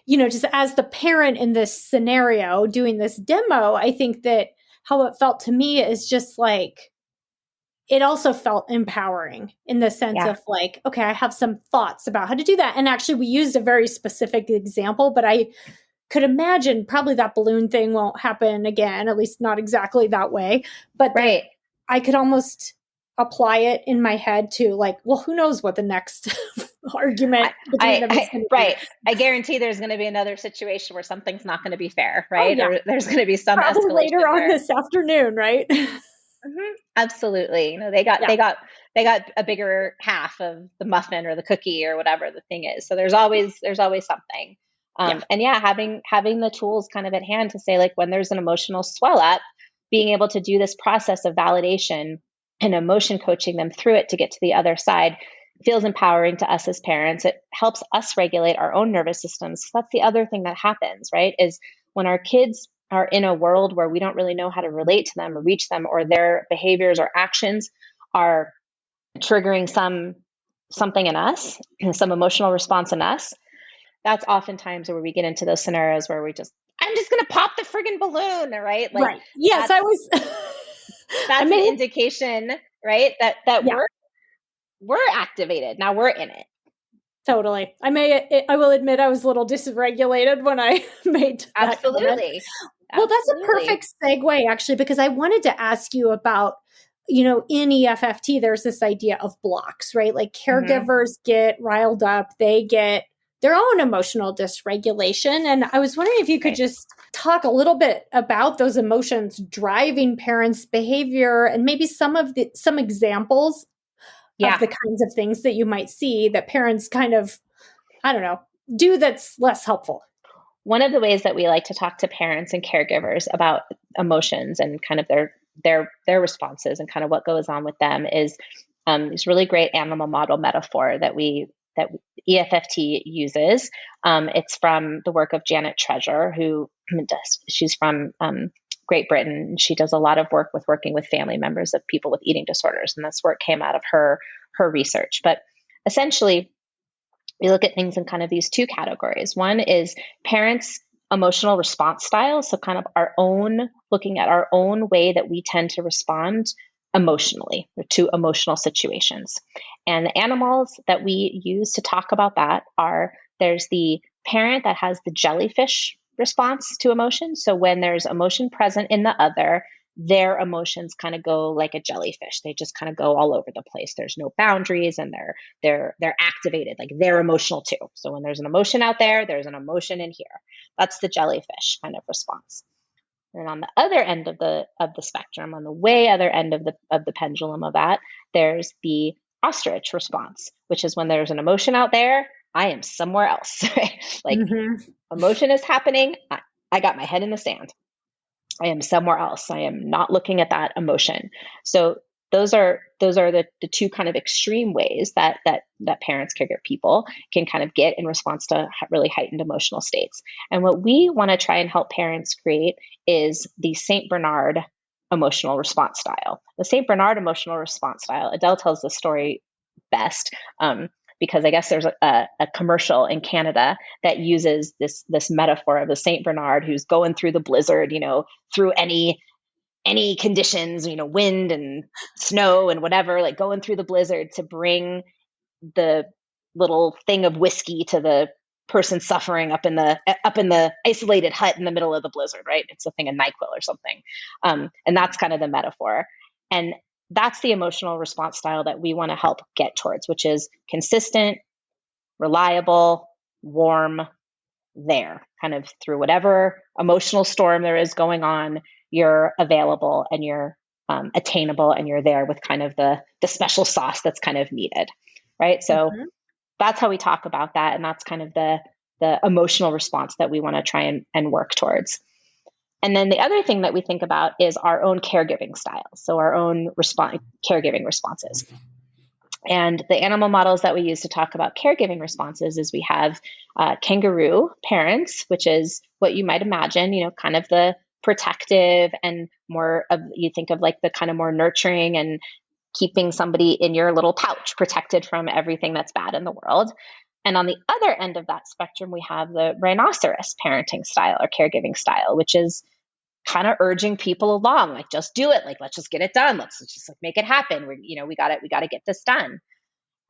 just as the parent in this scenario doing this demo, I think that how it felt to me is just like, it also felt empowering in the sense of like, okay, I have some thoughts about how to do that. And actually we used a very specific example, but I could imagine probably that balloon thing won't happen again, at least not exactly that way. But right. I could almost apply it in my head to like, well, who knows what the next argument between them is going to right. be. I guarantee there's going to be another situation where something's not going to be fair, right? Oh, yeah. Or there's going to be some probably escalation later on there. this afternoon, right? Mm-hmm. Absolutely. They got a bigger half of the muffin or the cookie or whatever the thing is. So there's always something. And having the tools kind of at hand to say, like, when there's an emotional swell up, being able to do this process of validation and emotion coaching them through it to get to the other side feels empowering to us as parents. It helps us regulate our own nervous systems. That's the other thing that happens, right? Is when our kids are in a world where we don't really know how to relate to them or reach them, or their behaviors or actions are triggering something in us, some emotional response in us, that's oftentimes where we get into those scenarios where I'm just going to pop the friggin' balloon, right? Like, right. Yes, I was. That's an indication, right? That we're activated. Now we're in it. Totally. I will admit I was a little dysregulated when I made that Absolutely. Well, that's a perfect segue, actually, because I wanted to ask you about, in EFFT, there's this idea of blocks, right? Like caregivers get riled up, they get their own emotional dysregulation. And I was wondering if you could just talk a little bit about those emotions driving parents' behavior and maybe some examples of the kinds of things that you might see that parents kind of, I don't know, do that's less helpful. One of the ways that we like to talk to parents and caregivers about emotions and kind of their responses and kind of what goes on with them is this really great animal model metaphor that EFFT uses. It's from the work of Janet Treasure, she's from Great Britain. She does a lot of work working with family members of people with eating disorders, and this work came out of her research. But essentially, we look at things in kind of these two categories. One is parents' emotional response styles, so kind of looking at our own way that we tend to respond emotionally to emotional situations. And the animals that we use to talk about that there's the parent that has the jellyfish response to emotion. So when there's emotion present in the other, their emotions kind of go like a jellyfish. They just kind of go all over the place. There's no boundaries, and they're activated, like they're emotional too. So when there's an emotion out there, there's an emotion in here. That's the jellyfish kind of response. And on the other end of the spectrum, on the way other end of the pendulum of that, there's the ostrich response, which is when there's an emotion out there, I am somewhere else. Like emotion is happening, I got my head in the sand. I am somewhere else. I am not looking at that emotion. So those are the two kind of extreme ways that parents, caregiver people can kind of get in response to really heightened emotional states. And what we want to try and help parents create is the St. Bernard emotional response style. The St. Bernard emotional response style, Adele tells the story best, because I guess there's a commercial in Canada that uses this metaphor of the St. Bernard who's going through the blizzard, through any any conditions, wind and snow and whatever, like going through the blizzard to bring the little thing of whiskey to the person suffering up in the isolated hut in the middle of the blizzard, right? It's a thing of NyQuil or something. And that's kind of the metaphor. And that's the emotional response style that we want to help get towards, which is consistent, reliable, warm, there, kind of through whatever emotional storm there is going on, you're available and you're attainable, and you're there with kind of the special sauce that's kind of needed, right? So that's how we talk about that, and that's kind of the emotional response that we want to try and work towards. And then the other thing that we think about is our own caregiving styles, so our own caregiving responses. And the animal models that we use to talk about caregiving responses is we have kangaroo parents, which is what you might imagine, kind of the protective and more of, you think of like the kind of more nurturing and keeping somebody in your little pouch protected from everything that's bad in the world. And on the other end of that spectrum, we have the rhinoceros parenting style or caregiving style, which is kind of urging people along, like, just do it. Like, let's just get it done. Let's just like make it happen. We got to get this done.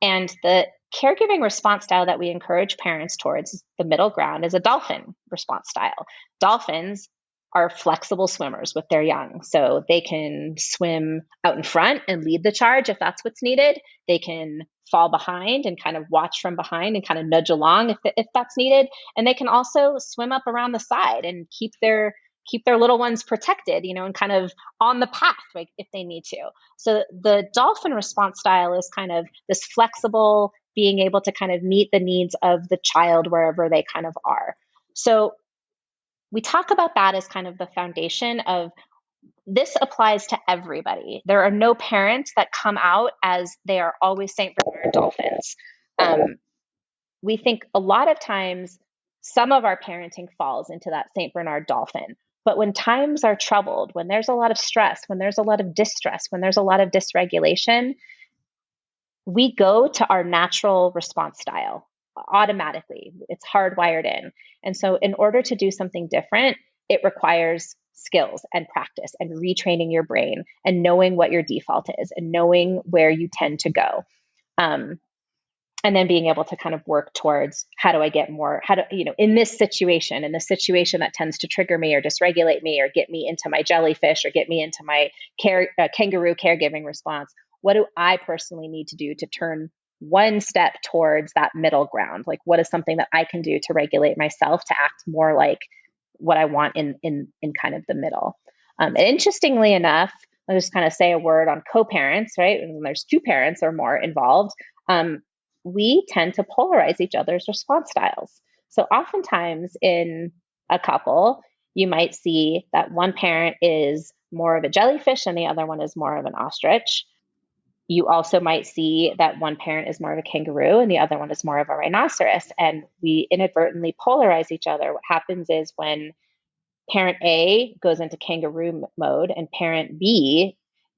And the caregiving response style that we encourage parents towards, the middle ground, is a dolphin response style. Dolphins are flexible swimmers with their young. So they can swim out in front and lead the charge if that's what's needed. They can fall behind and kind of watch from behind and kind of nudge along if that's needed. And they can also swim up around the side and keep their little ones protected, and kind of on the path, like if they need to. So the dolphin response style is kind of this flexible, being able to kind of meet the needs of the child wherever they kind of are. So we talk about that as kind of the foundation of this applies to everybody. There are no parents that come out as they are always St. Bernard dolphins. We think a lot of times some of our parenting falls into that St. Bernard dolphin. But when times are troubled, when there's a lot of stress, when there's a lot of distress, when there's a lot of dysregulation, we go to our natural response style automatically. It's hardwired in. And so in order to do something different, it requires skills and practice and retraining your brain and knowing what your default is and knowing where you tend to go. And then being able to kind of work towards, how do I get more, in this situation that tends to trigger me or dysregulate me or get me into my jellyfish or get me into my kangaroo caregiving response, what do I personally need to do to turn one step towards that middle ground? Like, what is something that I can do to regulate myself to act more like what I want in kind of the middle? And interestingly enough, I'll just kind of say a word on co-parents, right? When there's two parents or more involved, we tend to polarize each other's response styles. So oftentimes in a couple, you might see that one parent is more of a jellyfish and the other one is more of an ostrich. You also might see that one parent is more of a kangaroo and the other one is more of a rhinoceros. And we inadvertently polarize each other. What happens is when parent A goes into kangaroo mode and parent B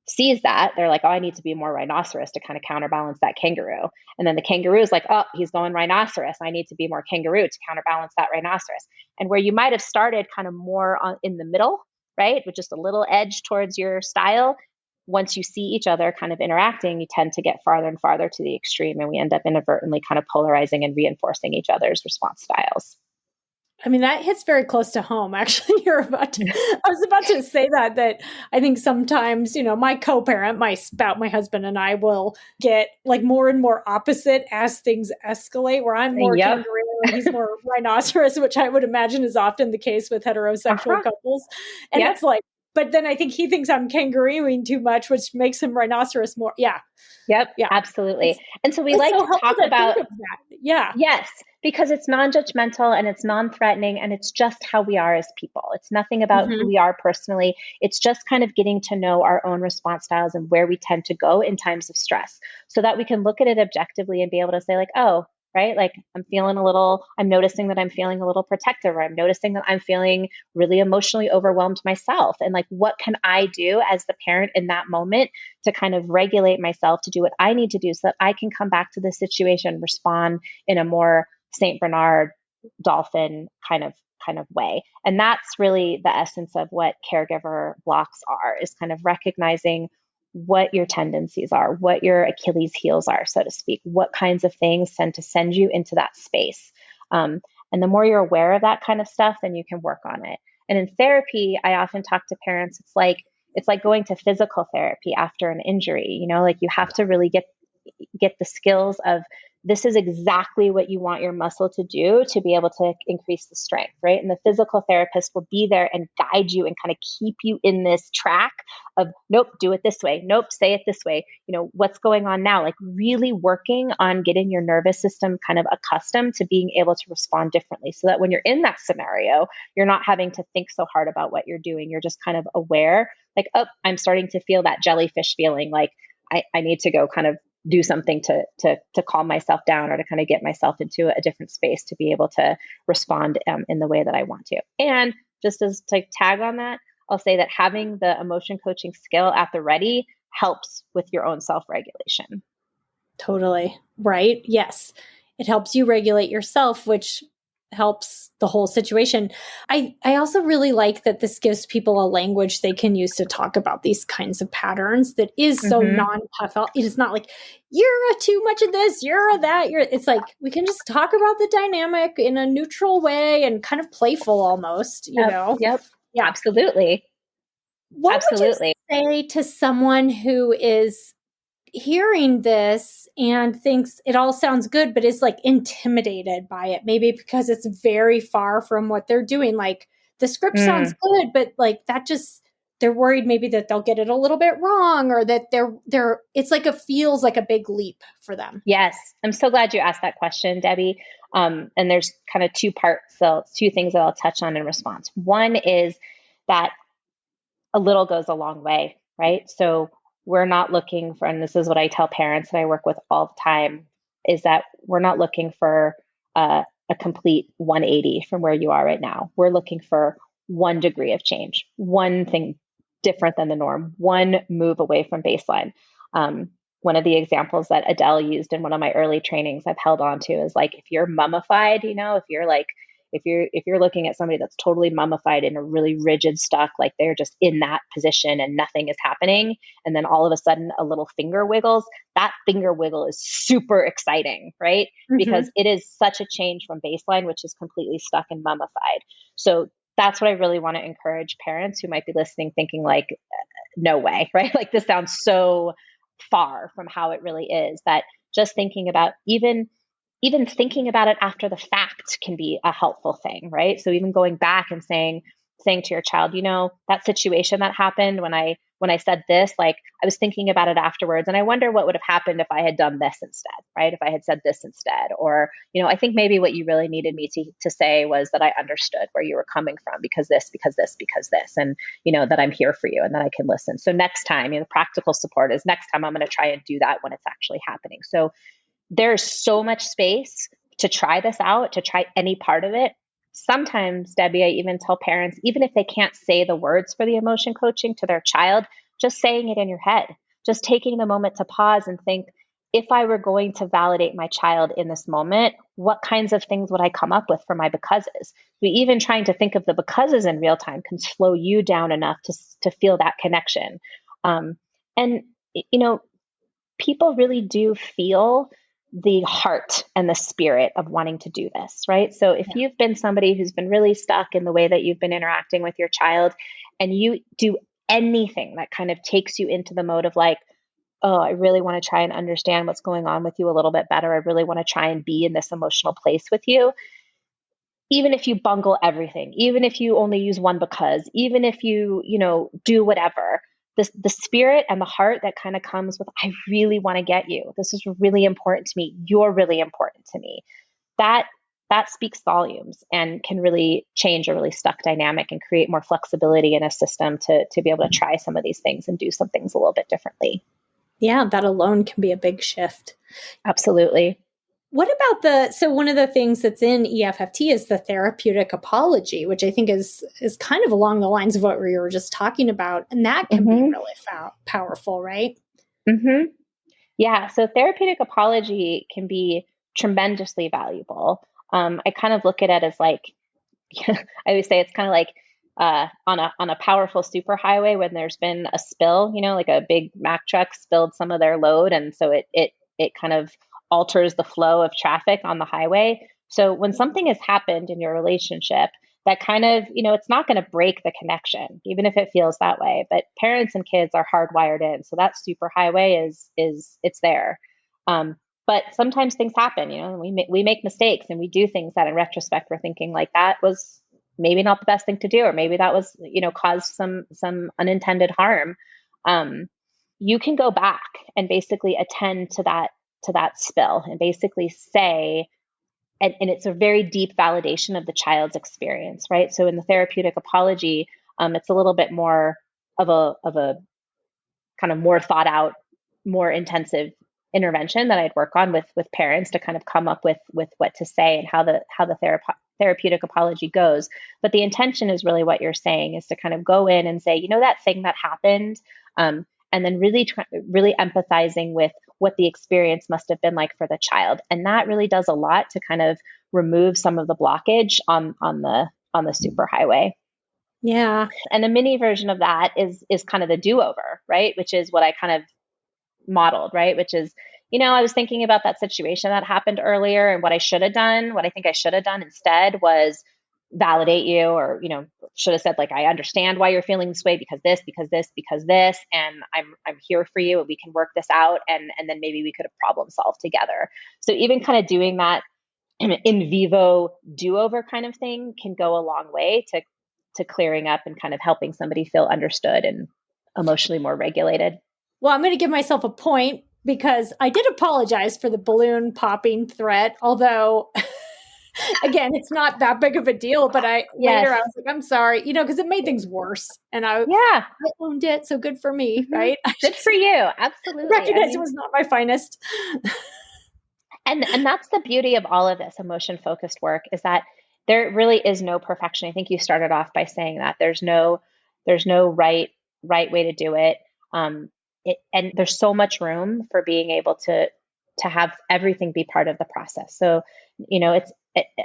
sees that, they're like, oh, I need to be more rhinoceros to kind of counterbalance that kangaroo. And then the kangaroo is like, oh, he's going rhinoceros. I need to be more kangaroo to counterbalance that rhinoceros. And where you might have started kind of more in the middle, right, with just a little edge towards your style, once you see each other kind of interacting, you tend to get farther and farther to the extreme. And we end up inadvertently kind of polarizing and reinforcing each other's response styles. I mean, that hits very close to home. Actually, I was about to say that I think sometimes, my co-parent, my husband and I will get like more and more opposite as things escalate, where I'm more kangaroo and he's more rhinoceros, which I would imagine is often the case with heterosexual couples. And it's like, but then I think he thinks I'm kangarooing too much, which makes him rhinoceros more. Yeah. Yep. Yeah. Absolutely. And so we like to talk about that. Yeah. Yes, because it's non-judgmental and it's non-threatening and it's just how we are as people. It's nothing about who we are personally. It's just kind of getting to know our own response styles and where we tend to go in times of stress so that we can look at it objectively and be able to say like, oh, right? Like I'm noticing that I'm feeling a little protective, or I'm noticing that I'm feeling really emotionally overwhelmed myself. And like, what can I do as the parent in that moment to kind of regulate myself to do what I need to do so that I can come back to the situation, respond in a more St. Bernard dolphin kind of kind of way. And that's really the essence of what caregiver blocks are, is kind of recognizing what your tendencies are, what your Achilles heels are, so to speak, what kinds of things tend to send you into that space. And the more you're aware of that kind of stuff, then you can work on it. And in therapy, I often talk to parents, it's like going to physical therapy after an injury, like you have to really get the skills of, this is exactly what you want your muscle to do to be able to increase the strength, right? And the physical therapist will be there and guide you and kind of keep you in this track of, nope, do it this way. Nope, say it this way. What's going on now? Like really working on getting your nervous system kind of accustomed to being able to respond differently, so that when you're in that scenario, you're not having to think so hard about what you're doing. You're just kind of aware, like, oh, I'm starting to feel that jellyfish feeling, like I need to go kind of do something to calm myself down, or to kind of get myself into a different space to be able to respond in the way that I want to. And just as to tag on that, I'll say that having the emotion coaching skill at the ready helps with your own self-regulation. Totally. Right. Yes. It helps you regulate yourself, which helps the whole situation. I also really like that this gives people a language they can use to talk about these kinds of patterns that is so non-tough. It is not like, you're a too much of this, you're a that, it's like, we can just talk about the dynamic in a neutral way and kind of playful almost, know? Yep. Yeah. Absolutely. What would you say to someone who is hearing this and thinks it all sounds good, but is like intimidated by it, maybe because it's very far from what they're doing? Like the script sounds good, but like that just, they're worried maybe that they'll get it a little bit wrong, or that it's like feels like a big leap for them. Yes. I'm so glad you asked that question, Debbie. And there's kind of two parts. So two things that I'll touch on in response. One is that a little goes a long way, right? So we're not looking for, and this is what I tell parents that I work with all the time, is that we're not looking for a complete 180 from where you are right now. We're looking for 1 degree of change, one thing different than the norm, one move away from baseline. One of the examples that Adele used in one of my early trainings I've held on to is like, if you're mummified, if you're looking at somebody that's totally mummified in a really rigid stuck, like they're just in that position and nothing is happening, and then all of a sudden a little finger wiggles, that finger wiggle is super exciting, right? Because it is such a change from baseline, which is completely stuck and mummified. So that's what I really want to encourage parents who might be listening thinking like, no way, right? Like this sounds so far from how it really is, that just thinking about even thinking about it after the fact can be a helpful thing, right? So even going back and saying to your child, that situation that happened when I said this, like I was thinking about it afterwards, and I wonder what would have happened if I had done this instead, right? If I had said this instead, or, I think maybe what you really needed me to say was that I understood where you were coming from because this, and, that I'm here for you and that I can listen. So next time, the practical support is next time I'm going to try and do that when it's actually happening. So there's so much space to try this out, to try any part of it. Sometimes, Debbie, I even tell parents, even if they can't say the words for the emotion coaching to their child, just saying it in your head, just taking the moment to pause and think, if I were going to validate my child in this moment, what kinds of things would I come up with for my becauses? Even trying to think of the becauses in real time can slow you down enough to feel that connection. And people really do feel the heart and the spirit of wanting to do this, right? So if you've been somebody who's been really stuck in the way that you've been interacting with your child, and you do anything that kind of takes you into the mode of like, oh, I really want to try and understand what's going on with you a little bit better. I really want to try and be in this emotional place with you. Even if you bungle everything, even if you only use one because, even if you, do whatever, the spirit and the heart that kind of comes with, I really want to get you. This is really important to me. You're really important to me. That speaks volumes and can really change a really stuck dynamic and create more flexibility in a system to be able to try some of these things and do some things a little bit differently. Yeah, that alone can be a big shift. Absolutely. What about so one of the things that's in EFFT is the therapeutic apology, which I think is kind of along the lines of what we were just talking about. And that can be really powerful, right? Mm-hmm. Yeah. So therapeutic apology can be tremendously valuable. I kind of look at it as like, I always say it's kind of like on a powerful superhighway when there's been a spill, like a big Mack truck spilled some of their load, and so it kind of alters the flow of traffic on the highway. So when something has happened in your relationship, that kind of, it's not going to break the connection, even if it feels that way. But parents and kids are hardwired in, so that superhighway is it's there. But sometimes things happen, and we make mistakes, and we do things that in retrospect we're thinking like that was maybe not the best thing to do, or maybe that was, caused some unintended harm. You can go back and basically attend to that spill and basically say, and it's a very deep validation of the child's experience, right? So in the therapeutic apology, it's a little bit more of a kind of more thought out, more intensive intervention that I'd work on with parents to kind of come up with what to say and how the therapeutic apology goes. But the intention is really what you're saying, is to kind of go in and say, that thing that happened, and then really empathizing with what the experience must have been like for the child. And that really does a lot to kind of remove some of the blockage on the superhighway. Yeah. And a mini version of that is kind of the do-over, right? Which is what I kind of modeled, right? Which is, I was thinking about that situation that happened earlier, and what I should have done, what I think I should have done instead was validate you, or, should have said, like, I understand why you're feeling this way because this, and I'm here for you, and we can work this out. And then maybe we could have problem solved together. So even kind of doing that in vivo do-over kind of thing can go a long way to clearing up and kind of helping somebody feel understood and emotionally more regulated. Well, I'm going to give myself a point because I did apologize for the balloon popping threat, although again, it's not that big of a deal, but later I was like, I'm sorry, because it made things worse, and I owned it. So good for me, right? Good for you. Absolutely. Recognize it was not my finest. And that's the beauty of all of this emotion focused work, is that there really is no perfection. I think you started off by saying that there's no right way to do it. And there's so much room for being able to have everything be part of the process. So,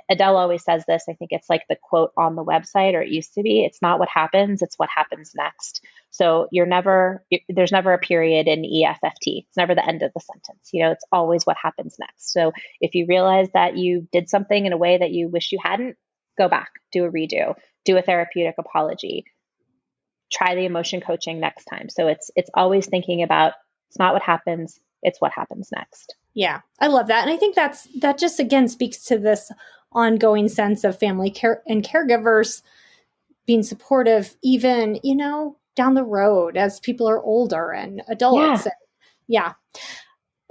Adele always says this. I think it's like the quote on the website, or it used to be, it's not what happens, it's what happens next. So there's never a period in EFFT. It's never the end of the sentence. It's always what happens next. So if you realize that you did something in a way that you wish you hadn't, go back, do a redo, do a therapeutic apology, try the emotion coaching next time. So it's always thinking about, it's not what happens, it's what happens next. Yeah, I love that. And I think that just, again, speaks to this ongoing sense of family care and caregivers being supportive, even, down the road as people are older and adults. Yeah.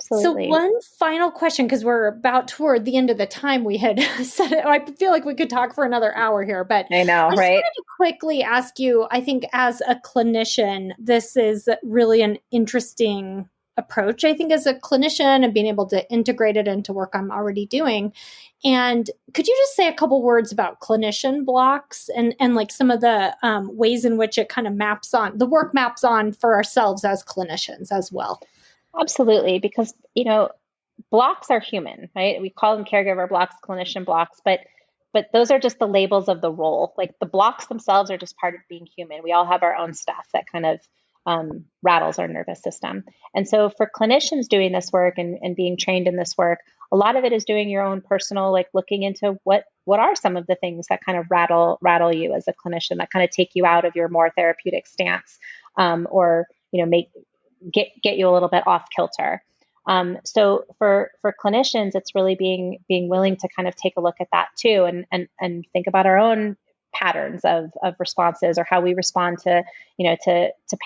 Absolutely. So one final question, because we're about toward the end of the time we had set it. I feel like we could talk for another hour here, but I know, I just right? wanted to quickly ask you, I think as a clinician, this is really an interesting approach, I think, as a clinician, and being able to integrate it into work I'm already doing. And could you just say a couple words about clinician blocks and like some of the ways in which it kind of maps on, the work maps on for ourselves as clinicians as well? Absolutely. Because, blocks are human, right? We call them caregiver blocks, clinician blocks, but those are just the labels of the role. Like, the blocks themselves are just part of being human. We all have our own stuff that kind of rattles our nervous system. And so for clinicians doing this work and being trained in this work, a lot of it is doing your own personal, like, looking into what are some of the things that kind of rattle you as a clinician, that kind of take you out of your more therapeutic stance, or, get you a little bit off kilter. So for clinicians, it's really being willing to kind of take a look at that too, and think about our own patterns of responses, or how we respond to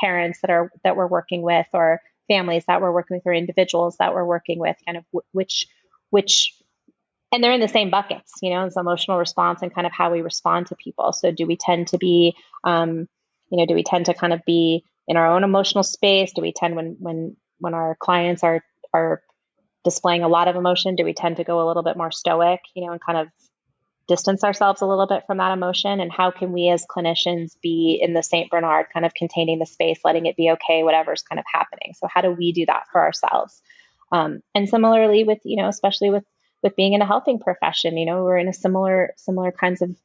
parents that we're working with, or families that we're working with, or individuals that we're working with, kind of which, and they're in the same buckets, it's emotional response and kind of how we respond to people. So do we tend to be, do we tend to kind of be in our own emotional space? Do we tend, when our clients are displaying a lot of emotion, do we tend to go a little bit more stoic, and kind of distance ourselves a little bit from that emotion? And how can we as clinicians be in the St. Bernard, kind of containing the space, letting it be okay, whatever's kind of happening? So how do we do that for ourselves? And similarly with, especially with being in a helping profession, we're in a similar kinds of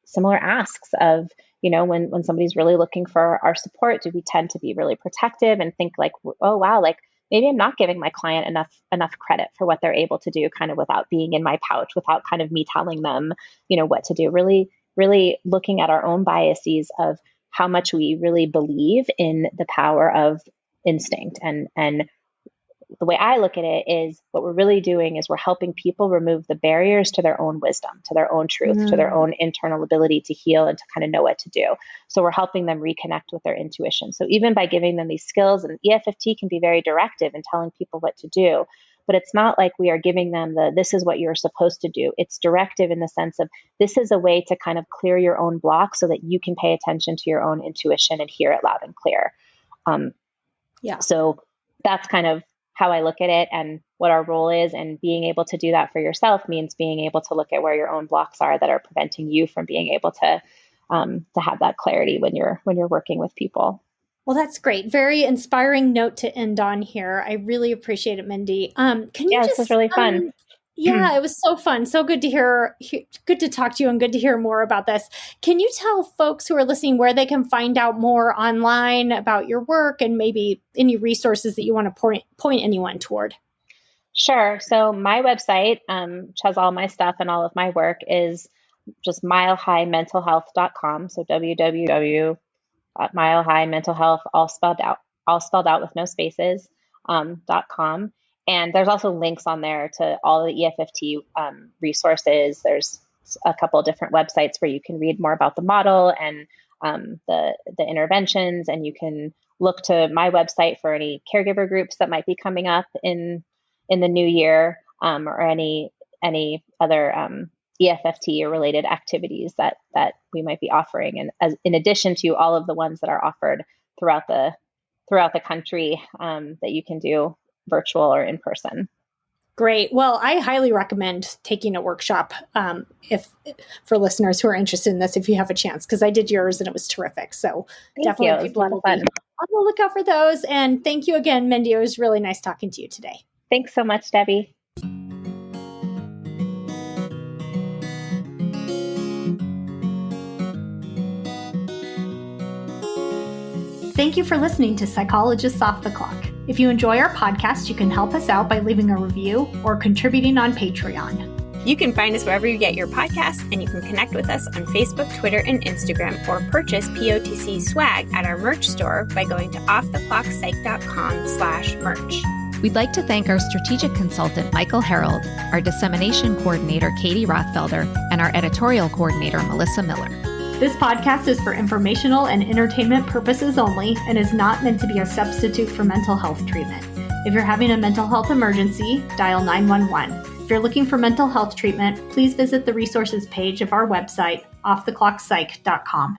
similar asks of, when somebody's really looking for our support, do we tend to be really protective and think like, oh, wow, like maybe I'm not giving my client enough credit for what they're able to do, kind of without being in my pouch, without kind of me telling them, what to do. Really, really looking at our own biases of how much we really believe in the power of instinct. And the way I look at it is what we're really doing is we're helping people remove the barriers to their own wisdom, to their own truth, to their own internal ability to heal and to kind of know what to do. So we're helping them reconnect with their intuition. So even by giving them these skills, and EFFT can be very directive in telling people what to do, but it's not like we are giving them this is what you're supposed to do. It's directive in the sense of this is a way to kind of clear your own block so that you can pay attention to your own intuition and hear it loud and clear. So that's kind of how I look at it and what our role is. And being able to do that for yourself means being able to look at where your own blocks are that are preventing you from being able to have that clarity when you're working with people. Well, that's great. Very inspiring note to end on here. I really appreciate it, Mindy. This was really fun. Yeah, it was so fun. So good to talk to you and good to hear more about this. Can you tell folks who are listening where they can find out more online about your work and maybe any resources that you want to point anyone toward? Sure. So my website, which has all my stuff and all of my work, is just milehighmentalhealth.com. So www.milehighmentalhealth, all spelled out with no spaces, .com. And there's also links on there to all the EFFT resources. There's a couple of different websites where you can read more about the model and the interventions, and you can look to my website for any caregiver groups that might be coming up in the new year, or any other EFFT or related activities that we might be offering, and in addition to all of the ones that are offered throughout the country that you can do virtual or in person. Great. Well, I highly recommend taking a workshop if for listeners who are interested in this, if you have a chance, because I did yours and it was terrific. So definitely people will be on the lookout for those. And thank you again, Mindy. It was really nice talking to you today. Thanks so much, Debbie. Thank you for listening to Psychologists Off the Clock. If you enjoy our podcast, you can help us out by leaving a review or contributing on Patreon. You can find us wherever you get your podcasts, and you can connect with us on Facebook, Twitter, and Instagram, or purchase POTC swag at our merch store by going to offtheclockpsych.com/merch. We'd like to thank our strategic consultant, Michael Harold, our dissemination coordinator, Katie Rothfelder, and our editorial coordinator, Melissa Miller. This podcast is for informational and entertainment purposes only and is not meant to be a substitute for mental health treatment. If you're having a mental health emergency, dial 911. If you're looking for mental health treatment, please visit the resources page of our website, offtheclockpsych.com.